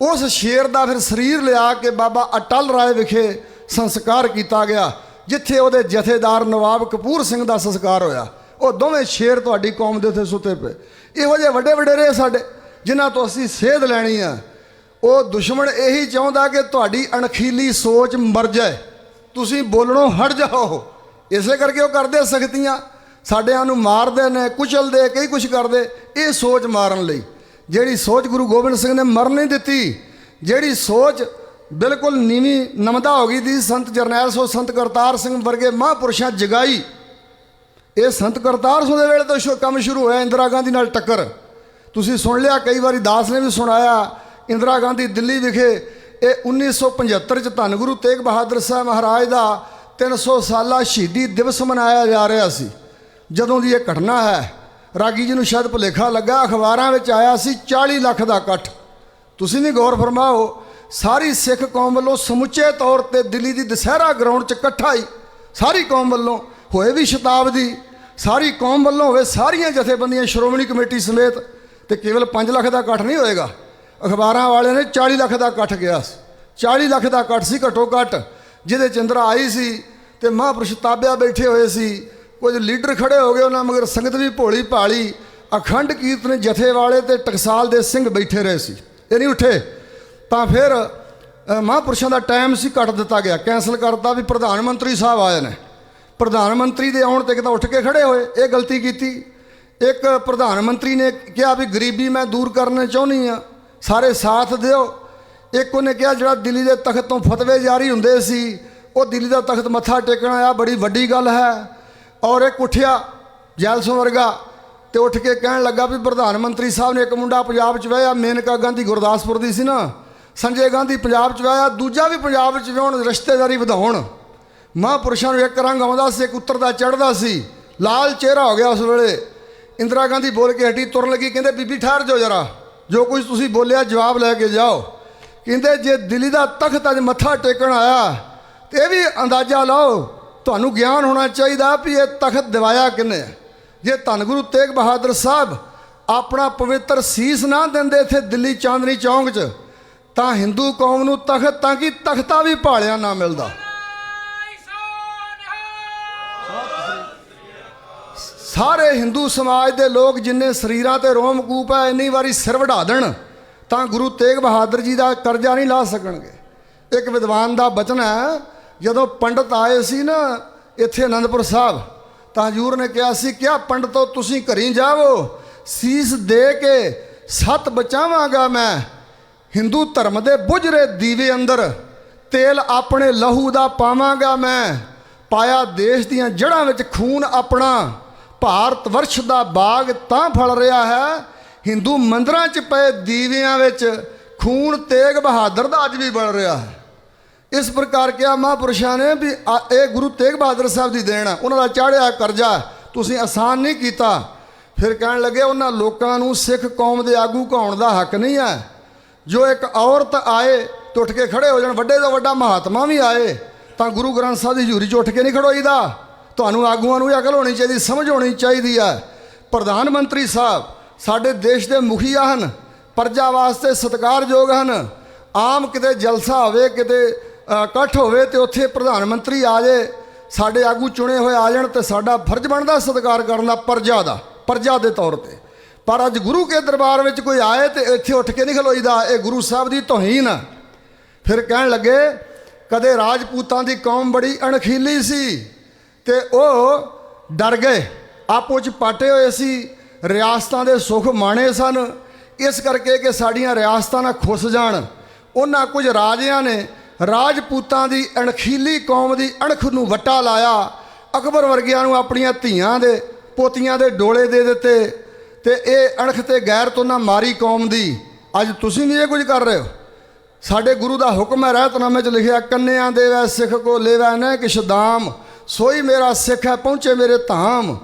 उस शेर का फिर शरीर लिया के बाबा अटल राय विखे संस्कार किया गया, जिथे वो जथेदार नवाब कपूर सिंह का संस्कार होया। वो दोवें शेर तुहाडी कौम दे उत्थे सुते पे। इहो जिहे वड्डे वडेरे साडे जिन्हां तो असीं सेध लैणी आ। वो दुश्मन यही चाहुंदा कि तुहाडी अणखीली सोच मर जाए, तुसीं बोलणों हट जाओ। इसे करके वो करदे सख्तियां, साडिਆਂ ਨੂੰ मारदे ने कुचलदे कई कुछ करदे। ये सोच मारन लई जिहड़ी सोच गुरु गोबिंद सिंह ने मर नहीं दित्ती, जिहड़ी सोच बिल्कुल नीवी नमदा हो गई थी, संत जरनैल सो संत करतार सिंह वर्गे महापुरुषां जगाई। ये संत करतार सिंह दे वेले तो काम शुरू होया इंदिरा गांधी नाल टक्कर। तुसीं सुन लिया, कई बारी दास ने भी सुनाया। इंदिरा गांधी दिल्ली विखे ये 1975 च धन गुरु तेग बहादुर साहब महाराज का 300 ਸਾਲਾ ਸ਼ਹੀਦੀ ਦਿਵਸ ਮਨਾਇਆ ਜਾ ਰਿਹਾ ਸੀ ਜਦੋਂ ਦੀ ਇਹ ਘਟਨਾ ਹੈ। ਰਾਗੀ ਜੀ ਨੂੰ ਸ਼ਾਇਦ ਭੁਲੇਖਾ ਲੱਗਾ, ਅਖਬਾਰਾਂ ਵਿੱਚ ਆਇਆ ਸੀ 40 ਲੱਖ ਦਾ ਇਕੱਠ। ਤੁਸੀਂ ਵੀ ਗੌਰ ਫਰਮਾਓ, ਸਾਰੀ ਸਿੱਖ ਕੌਮ ਵੱਲੋਂ ਸਮੁੱਚੇ ਤੌਰ ਤੇ ਦਿੱਲੀ ਦੀ ਦੁਸਹਿਰਾ ਗਰਾਊਂਡ 'ਚ ਇਕੱਠਾ ਹੀ ਸਾਰੀ ਕੌਮ ਵੱਲੋਂ ਹੋਏ, ਵੀ ਸ਼ਤਾਬਦੀ ਸਾਰੀ ਕੌਮ ਵੱਲੋਂ ਹੋਵੇ, ਸਾਰੀਆਂ ਜਥੇਬੰਦੀਆਂ ਸ਼੍ਰੋਮਣੀ ਕਮੇਟੀ ਸਮੇਤ, ਤੇ ਕੇਵਲ 5 ਲੱਖ ਦਾ ਇਕੱਠ ਨਹੀਂ ਹੋਏਗਾ। ਅਖਬਾਰਾਂ ਵਾਲਿਆਂ ਨੇ 40 ਲੱਖ ਦਾ ਇਕੱਠ ਗਿਆ ਸੀ। 40 ਲੱਖ ਦਾ ਇਕੱਠ ਸੀ ਘੱਟੋ ਘੱਟ, ਜਿਹਦੇ ਚੰਦਰਾ ਆਈ ਸੀ ਤੇ ਮਹਾਂਪੁਰਸ਼ ਤਾਬਿਆ ਬੈਠੇ ਹੋਏ ਸੀ। ਕੁਝ ਲੀਡਰ ਖੜੇ ਹੋ ਗਏ, ਉਹਨਾਂ ਮਗਰ ਸੰਗਤ ਵੀ ਭੋਲੀ ਭਾਲੀ। ਅਖੰਡ ਕੀਰਤਨ ਜਥੇ ਵਾਲੇ ਤੇ ਟਕਸਾਲ ਦੇ ਸਿੰਘ ਬੈਠੇ ਰਹੇ ਸੀ, ਇਹ ਨਹੀਂ ਉੱਠੇ। ਤਾਂ ਫਿਰ ਮਹਾਂਪੁਰਸ਼ਾਂ ਦਾ ਟਾਈਮ ਸੀ ਕੱਟ ਦਿੱਤਾ ਗਿਆ, ਕੈਂਸਲ ਕਰਤਾ ਵੀ ਪ੍ਰਧਾਨ ਮੰਤਰੀ ਸਾਹਿਬ ਆਏ ਨੇ। ਪ੍ਰਧਾਨ ਮੰਤਰੀ ਦੇ ਆਉਣ 'ਤੇ ਕਿਤੇ ਉੱਠ ਕੇ ਖੜੇ ਹੋਏ, ਇਹ ਗਲਤੀ ਕੀਤੀ। ਇੱਕ ਪ੍ਰਧਾਨ ਮੰਤਰੀ ਨੇ ਕਿਹਾ ਵੀ ਗਰੀਬੀ ਮੈਂ ਦੂਰ ਕਰਨਾ ਚਾਹੁੰਦੀ ਹਾਂ, ਸਾਰੇ ਸਾਥ ਦਿਓ। ਇੱਕ ਉਹਨੇ ਕਿਹਾ ਜਿਹੜਾ ਦਿੱਲੀ ਦੇ ਤਖਤ ਤੋਂ ਫਤਵੇ ਜਾਰੀ ਹੁੰਦੇ ਸੀ, ਉਹ ਦਿੱਲੀ ਦਾ ਤਖਤ ਮੱਥਾ ਟੇਕਣਾ ਆ ਬੜੀ ਵੱਡੀ ਗੱਲ ਹੈ। ਔਰ ਇੱਕ ਉੱਠਿਆ ਜੈਲਸੋਂ ਵਰਗਾ ਤੇ ਉੱਠ ਕੇ ਕਹਿਣ ਲੱਗਾ ਵੀ ਪ੍ਰਧਾਨ ਮੰਤਰੀ ਸਾਹਿਬ ਨੇ ਇੱਕ ਮੁੰਡਾ ਪੰਜਾਬ 'ਚ ਵਿਆਹਿਆ, ਮੇਨਕਾ ਗਾਂਧੀ ਗੁਰਦਾਸਪੁਰ ਦੀ ਸੀ ਨਾ, ਸੰਜੇ ਗਾਂਧੀ ਪੰਜਾਬ 'ਚ ਵਿਆਹਿਆ, ਦੂਜਾ ਵੀ ਪੰਜਾਬ 'ਚ ਵਿਆਹੁਣ, ਰਿਸ਼ਤੇਦਾਰੀ ਵਧਾਉਣ। ਮਹਾਂਪੁਰਸ਼ਾਂ ਨੂੰ ਇੱਕ ਰੰਗ ਆਉਂਦਾ ਸੀ, ਇੱਕ ਉੱਤਰਦਾ ਚੜ੍ਹਦਾ ਸੀ, ਲਾਲ ਚਿਹਰਾ ਹੋ ਗਿਆ ਉਸ ਵੇਲੇ। ਇੰਦਰਾ ਗਾਂਧੀ ਬੋਲ ਕੇ ਹਟੀ, ਤੁਰਨ ਲੱਗੀ, ਕਹਿੰਦੇ ਬੀਬੀ ਠਹਿਰ ਜਾਓ ਜਰਾ, ਜੋ ਕੁਝ ਤੁਸੀਂ ਬੋਲਿਆ ਜਵਾਬ ਲੈ ਕੇ ਜਾਓ। ਕਹਿੰਦੇ ਜੇ ਦਿੱਲੀ ਦਾ ਤਖਤ ਅੱਜ ਮੱਥਾ ਟੇਕਣ ਆਇਆ ਤੇ ਇਹ ਵੀ ਅੰਦਾਜ਼ਾ ਲਾਓ, ਤੁਹਾਨੂੰ ਗਿਆਨ ਹੋਣਾ ਚਾਹੀਦਾ ਵੀ ਇਹ ਤਖਤ ਦਿਵਾਇਆ ਕਿਹਨੇ। ਜੇ ਧੰਨ ਗੁਰੂ ਤੇਗ ਬਹਾਦਰ ਸਾਹਿਬ ਆਪਣਾ ਪਵਿੱਤਰ ਸੀਸ ਨਾ ਦਿੰਦੇ ਇੱਥੇ ਦਿੱਲੀ ਚਾਂਦਨੀ ਚੌਂਕ 'ਚ, ਤਾਂ ਹਿੰਦੂ ਕੌਮ ਨੂੰ ਤਖਤ ਤਾਂ ਕਿ ਤਖਤਾ ਵੀ ਭਾਲਿਆ ਨਾ ਮਿਲਦਾ। ਸਾਰੇ ਹਿੰਦੂ ਸਮਾਜ ਦੇ ਲੋਕ ਜਿੰਨੇ ਸਰੀਰਾਂ ਤੇ ਰੋਮਕੂਪ ਹੈ, ਇੰਨੀ ਵਾਰੀ ਸਿਰ ਵਢਾ ਦੇਣ ਤਾਂ ਗੁਰੂ ਤੇਗ ਬਹਾਦਰ ਜੀ ਦਾ ਕਰਜ਼ਾ ਨਹੀਂ ਲਾ ਸਕਣਗੇ। ਇੱਕ ਵਿਦਵਾਨ ਦਾ ਬਚਨ ਹੈ, ਜਦੋਂ ਪੰਡਤ ਆਏ ਸੀ ਨਾ ਇੱਥੇ ਅਨੰਦਪੁਰ ਸਾਹਿਬ, ਤਾਂ ਹਜ਼ੂਰ ਨੇ ਕਿਹਾ ਸੀ, ਕਿਆ ਪੰਡਤੋ ਤੁਸੀਂ ਘਰੀ ਜਾਵੋ, ਸੀਸ ਦੇ ਕੇ ਸੱਤ ਬਚਾਵਾਂਗਾ ਮੈਂ। ਹਿੰਦੂ ਧਰਮ ਦੇ ਬੁਝਰੇ ਦੀਵੇ ਅੰਦਰ ਤੇਲ ਆਪਣੇ ਲਹੂ ਦਾ ਪਾਵਾਂਗਾ ਮੈਂ। ਪਾਇਆ ਦੇਸ਼ ਦੀਆਂ ਜੜ੍ਹਾਂ ਵਿੱਚ ਖੂਨ ਆਪਣਾ, ਭਾਰਤ ਵਰਸ਼ ਦਾ ਬਾਗ ਤਾਂ ਫਲ ਰਿਹਾ ਹੈ। ਹਿੰਦੂ ਮੰਦਰਾਂ 'ਚ ਪਏ ਦੀਵਿਆਂ ਵਿੱਚ ਖੂਨ ਤੇਗ ਬਹਾਦਰ ਦਾ ਅੱਜ ਵੀ ਬਲ ਰਿਹਾ ਹੈ। ਇਸ ਪ੍ਰਕਾਰ ਕਿਹਾ ਮਹਾਂਪੁਰਸ਼ਾਂ ਨੇ ਵੀ ਇਹ ਗੁਰੂ ਤੇਗ ਬਹਾਦਰ ਸਾਹਿਬ ਦੀ ਦੇਣ ਹੈ, ਉਹਨਾਂ ਦਾ ਚਾੜਿਆ ਕਰਜ਼ਾ ਤੁਸੀਂ ਆਸਾਨ ਨਹੀਂ ਕੀਤਾ। ਫਿਰ ਕਹਿਣ ਲੱਗੇ ਉਹਨਾਂ ਲੋਕਾਂ ਨੂੰ ਸਿੱਖ ਕੌਮ ਦੇ ਆਗੂ ਕਹਾਉਣ ਦਾ ਹੱਕ ਨਹੀਂ ਹੈ। ਜੋ ਇੱਕ ਔਰਤ ਆਏ ਤੇ ਉੱਠ ਕੇ ਖੜੇ ਹੋ ਜਾਣ, ਵੱਡੇ ਤੋਂ ਵੱਡਾ ਮਹਾਤਮਾ ਵੀ ਆਏ ਤਾਂ ਗੁਰੂ ਗ੍ਰੰਥ ਸਾਹਿਬ ਦੀ ਹਜ਼ੂਰੀ 'ਚ ਉੱਠ ਕੇ ਨਹੀਂ ਖੜੋਈਦਾ। ਤੁਹਾਨੂੰ ਆਗੂਆਂ ਨੂੰ ਅਕਲ ਹੋਣੀ ਚਾਹੀਦੀ, ਸਮਝ ਹੋਣੀ ਚਾਹੀਦੀ ਹੈ। ਪ੍ਰਧਾਨ ਮੰਤਰੀ ਸਾਹਿਬ ਸਾਡੇ ਦੇਸ਼ ਦੇ ਮੁਖੀਆ ਹਨ, ਪ੍ਰਜਾ ਵਾਸਤੇ ਸਤਿਕਾਰਯੋਗ ਹਨ। ਆਮ ਕਿਤੇ ਜਲਸਾ ਹੋਵੇ, ਕਿਤੇ ਇਕੱਠ ਹੋਵੇ ਤੇ ਉੱਥੇ ਪ੍ਰਧਾਨ ਮੰਤਰੀ ਆ ਜਾਏ, ਸਾਡੇ ਆਗੂ ਚੁਣੇ ਹੋਏ ਆ ਜਾਣ, ਤੇ ਸਾਡਾ ਫਰਜ਼ ਬਣਦਾ ਸਤਿਕਾਰ ਕਰਨ ਦਾ ਪ੍ਰਜਾ ਦੇ ਤੌਰ ਤੇ। ਪਰ ਅੱਜ ਗੁਰੂ ਕੇ ਦਰਬਾਰ ਵਿੱਚ ਕੋਈ ਆਏ ਤੇ ਇੱਥੇ ਉੱਠ ਕੇ ਨਹੀਂ ਖਲੋਈਦਾ, ਇਹ ਗੁਰੂ ਸਾਹਿਬ ਦੀ ਤੋਹੀਨ ਆ। ਫਿਰ ਕਹਿਣ ਲੱਗੇ ਕਦੇ ਰਾਜਪੂਤਾਂ ਦੀ ਕੌਮ ਬੜੀ ਅਣਖੀਲੀ ਸੀ ਤੇ ਉਹ ਡਰ ਗਏ, ਆਪੋ 'ਚ ਪਾਟੇ ਹੋਏ ਸੀ, ਰਿਆਸਤਾਂ ਦੇ ਸੁੱਖ ਮਾਣੇ ਸਨ। ਇਸ ਕਰਕੇ ਕਿ ਸਾਡੀਆਂ ਰਿਆਸਤਾਂ ਨਾ ਖੁੱਸ ਜਾਣ, ਉਹਨਾਂ ਕੁਝ ਰਾਜਿਆਂ ਨੇ ਰਾਜਪੂਤਾਂ ਦੀ ਅਣਖੀਲੀ ਕੌਮ ਦੀ ਅਣਖ ਨੂੰ ਵੱਟਾ ਲਾਇਆ। ਅਕਬਰ ਵਰਗਿਆਂ ਨੂੰ ਆਪਣੀਆਂ ਧੀਆਂ ਦੇ ਪੋਤੀਆਂ ਦੇ ਡੋਲੇ ਦੇ ਦਿੱਤੇ ਤੇ ਇਹ ਅਣਖ ਤੇ ਗੈਰਤ ਉਹਨਾਂ ਮਾਰੀ ਕੌਮ ਦੀ। ਅੱਜ ਤੁਸੀਂ ਵੀ ਇਹ ਕੁਝ ਕਰ ਰਹੇ ਹੋ। ਸਾਡੇ ਗੁਰੂ ਦਾ ਹੁਕਮ ਹੈ, ਰਹਿਤਨਾਮੇ 'ਚ ਲਿਖਿਆ, ਕੰਨਿਆਂ ਦੇਵੈ ਸਿੱਖ ਕੋ ਲੇਵੈ ਨ ਕਿਛ ਦਾਮ, ਸੋਈ ਮੇਰਾ ਸਿੱਖ ਹੈ ਪਹੁੰਚੇ ਮੇਰੇ ਧਾਮ।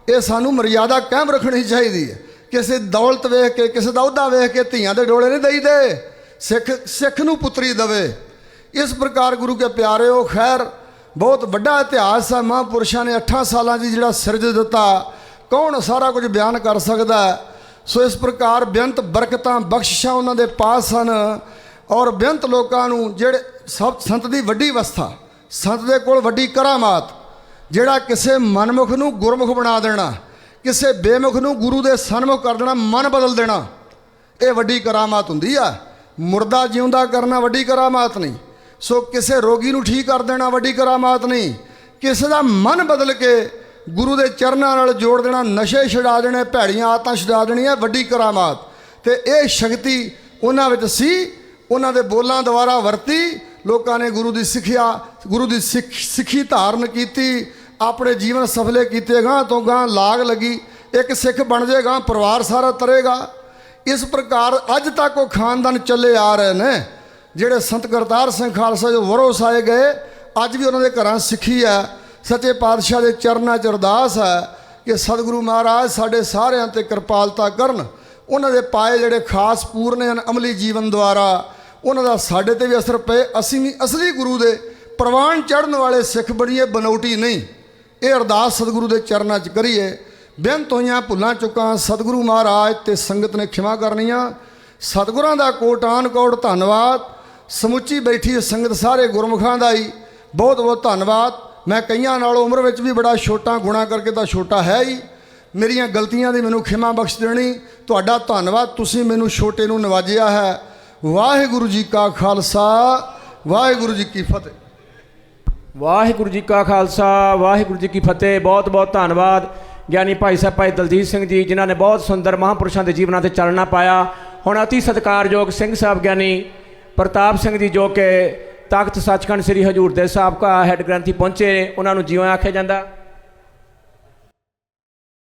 ਇਹ ਸਾਨੂੰ ਮਰਿਆਦਾ ਕਾਇਮ ਰੱਖਣੀ ਚਾਹੀਦੀ ਹੈ। ਕਿਸੇ ਦੌਲਤ ਵੇਖ ਕੇ, ਕਿਸੇ ਦਾ ਅਹੁਦਾ ਵੇਖ ਕੇ ਧੀਆਂ ਦੇ ਡੋਲੇ ਨਹੀਂ ਦੇਈਦੇ। ਸਿੱਖ ਨੂੰ ਪੁੱਤਰੀ ਦੇਵੇ। ਇਸ ਪ੍ਰਕਾਰ ਗੁਰੂ ਕੇ ਪਿਆਰਿਓ, ਖੈਰ ਬਹੁਤ ਵੱਡਾ ਇਤਿਹਾਸ ਹੈ। ਮਹਾਂਪੁਰਸ਼ਾਂ ਨੇ 8 ਸਾਲਾਂ 'ਚ ਜਿਹੜਾ ਸਿਰਜ ਦਿੱਤਾ, ਕੌਣ ਸਾਰਾ ਕੁਝ ਬਿਆਨ ਕਰ ਸਕਦਾ। ਸੋ ਇਸ ਪ੍ਰਕਾਰ ਬੇਅੰਤ ਬਰਕਤਾਂ ਬਖਸ਼ਿਸ਼ਾਂ ਉਹਨਾਂ ਦੇ ਪਾਸ ਹਨ। ਔਰ ਬੇਅੰਤ ਲੋਕਾਂ ਨੂੰ ਜਿਹੜੇ ਸਭ ਸੰਤ ਦੀ ਵੱਡੀ ਅਵਸਥਾ, ਸੰਤ ਦੇ ਕੋਲ ਵੱਡੀ ਕਰਾਮਾਤ, ਜਿਹੜਾ ਕਿਸੇ ਮਨਮੁਖ ਨੂੰ ਗੁਰਮੁਖ ਬਣਾ ਦੇਣਾ, ਕਿਸੇ ਬੇਮੁਖ ਨੂੰ ਗੁਰੂ ਦੇ ਸਨਮੁਖ ਕਰ ਦੇਣਾ, ਮਨ ਬਦਲ ਦੇਣਾ, ਇਹ ਵੱਡੀ ਕਰਾਮਾਤ ਹੁੰਦੀ ਆ। ਮੁਰਦਾ ਜਿਉਂਦਾ ਕਰਨਾ ਵੱਡੀ ਕਰਾਮਾਤ ਨਹੀਂ। ਸੋ ਕਿਸੇ ਰੋਗੀ ਨੂੰ ਠੀਕ ਕਰ ਦੇਣਾ ਵੱਡੀ ਕਰਾਮਾਤ ਨਹੀਂ। ਕਿਸੇ ਦਾ ਮਨ ਬਦਲ ਕੇ ਗੁਰੂ ਦੇ ਚਰਨਾਂ ਨਾਲ ਜੋੜ ਦੇਣਾ, ਨਸ਼ੇ ਛੁਡਾ ਦੇਣੇ, ਭੈੜੀਆਂ ਆਦਤਾਂ ਛੁਡਾ ਦੇਣੀਆਂ, ਵੱਡੀ ਕਰਾਮਾਤ। ਤੇ ਇਹ ਸ਼ਕਤੀ ਉਹਨਾਂ ਵਿੱਚ ਸੀ, ਉਹਨਾਂ ਦੇ ਬੋਲਾਂ ਦੁਆਰਾ ਵਰਤੀ। ਲੋਕਾਂ ਨੇ ਗੁਰੂ ਦੀ ਸਿੱਖਿਆ, ਗੁਰੂ ਦੀ ਸਿੱਖੀ ਧਾਰਨ ਕੀਤੀ, ਆਪਣੇ ਜੀਵਨ ਸਫਲੇ ਕੀਤੇ। ਗਾਂ ਤੋਂ ਗਾਂ ਲਾਗ ਲੱਗੀ, ਇੱਕ ਸਿੱਖ ਬਣ ਜਾਏਗਾ, ਪਰਿਵਾਰ ਸਾਰਾ ਤਰੇਗਾ। ਇਸ ਪ੍ਰਕਾਰ ਅੱਜ ਤੱਕ ਉਹ ਖਾਨਦਾਨ ਚੱਲੇ ਆ ਰਹੇ ਨੇ। ਜਿਹੜੇ ਸੰਤ ਕਰਤਾਰ ਸਿੰਘ ਖਾਲਸਾ ਜੋ ਵਰੋਸ ਆਏ ਗਏ, ਅੱਜ ਵੀ ਉਹਨਾਂ ਦੇ ਘਰਾਂ ਸਿੱਖੀ ਹੈ। ਸੱਚੇ ਪਾਤਸ਼ਾਹ ਦੇ ਚਰਨਾਂ 'ਚ ਅਰਦਾਸ ਹੈ ਕਿ ਸਤਿਗੁਰੂ ਮਹਾਰਾਜ ਸਾਡੇ ਸਾਰਿਆਂ 'ਤੇ ਕਿਰਪਾਲਤਾ ਕਰਨ। ਉਹਨਾਂ ਦੇ ਪਾਏ ਜਿਹੜੇ ਖਾਸ ਪੂਰਨੇ ਹਨ ਅਮਲੀ ਜੀਵਨ ਦੁਆਰਾ, ਉਹਨਾਂ ਦਾ ਸਾਡੇ 'ਤੇ ਵੀ ਅਸਰ ਪਏ। ਅਸੀਂ ਵੀ ਅਸਲੀ ਗੁਰੂ ਦੇ ਪ੍ਰਵਾਨ ਚੜ੍ਹਨ ਵਾਲੇ ਸਿੱਖ ਬਣੀਏ, ਬਨੌਟੀ ਨਹੀਂ। ਇਹ ਅਰਦਾਸ ਸਤਿਗੁਰੂ ਦੇ ਚਰਨਾਂ 'ਚ ਕਰੀਏ। ਬੇਨਤ ਹੋਈਆਂ ਭੁੱਲਾਂ ਚੁੱਕਾਂ ਸਤਿਗੁਰੂ ਮਹਾਰਾਜ ਤੇ ਸੰਗਤ ਨੇ ਖਿਮਾ ਕਰਨੀਆਂ। ਸਤਿਗੁਰਾਂ ਦਾ ਕੋਟਾਨ ਕੋਟ ਧੰਨਵਾਦ। ਸਮੁੱਚੀ ਬੈਠੀ ਸੰਗਤ ਸਾਰੇ ਗੁਰਮੁਖਾਂ ਦਾ ਹੀ ਬਹੁਤ ਬਹੁਤ ਧੰਨਵਾਦ। ਮੈਂ ਕਈਆਂ ਨਾਲੋਂ ਉਮਰ ਵਿੱਚ ਵੀ ਬੜਾ ਛੋਟਾ, ਗੁਣਾ ਕਰਕੇ ਤਾਂ ਛੋਟਾ ਹੈ ਹੀ। ਮੇਰੀਆਂ ਗਲਤੀਆਂ ਦੀ ਮੈਨੂੰ ਖਿਮਾ ਬਖਸ਼ ਦੇਣੀ। ਤੁਹਾਡਾ ਧੰਨਵਾਦ, ਤੁਸੀਂ ਮੈਨੂੰ ਛੋਟੇ ਨੂੰ ਨਵਾਜਿਆ ਹੈ। ਵਾਹਿਗੁਰੂ ਜੀ ਕਾ ਖਾਲਸਾ, ਵਾਹਿਗੁਰੂ ਜੀ ਕੀ ਫਤਿਹ। ਵਾਹਿਗੁਰੂ ਜੀ ਕਾ ਖਾਲਸਾ, ਵਾਹਿਗੁਰੂ ਜੀ ਕੀ ਫਤਿਹ। ਬਹੁਤ ਬਹੁਤ ਧੰਨਵਾਦ ਗਿਆਨੀ ਭਾਈ ਸਾਹਿਬ ਭਾਈ ਦਲਜੀਤ ਸਿੰਘ ਜੀ, ਜਿਨ੍ਹਾਂ ਨੇ ਬਹੁਤ ਸੁੰਦਰ ਮਹਾਂਪੁਰਸ਼ਾਂ ਦੇ ਜੀਵਨਾਂ 'ਤੇ ਚਾਨਣਾ ਪਾਇਆ। ਹੁਣ ਅਤੀ ਸਤਿਕਾਰਯੋਗ ਸਿੰਘ ਸਾਹਿਬ ਗਿਆਨੀ ਪ੍ਰਤਾਪ ਸਿੰਘ ਜੀ, ਜੋ ਕਿ ਤਖਤ ਸੱਚਖੰਡ ਸ੍ਰੀ ਹਜ਼ੂਰ ਦੇ ਸਾਬਕਾ ਹੈੱਡ ਗ੍ਰੰਥੀ ਪਹੁੰਚੇ, ਉਹਨਾਂ ਨੂੰ ਜਿਉਂ ਆਖਿਆ ਜਾਂਦਾ।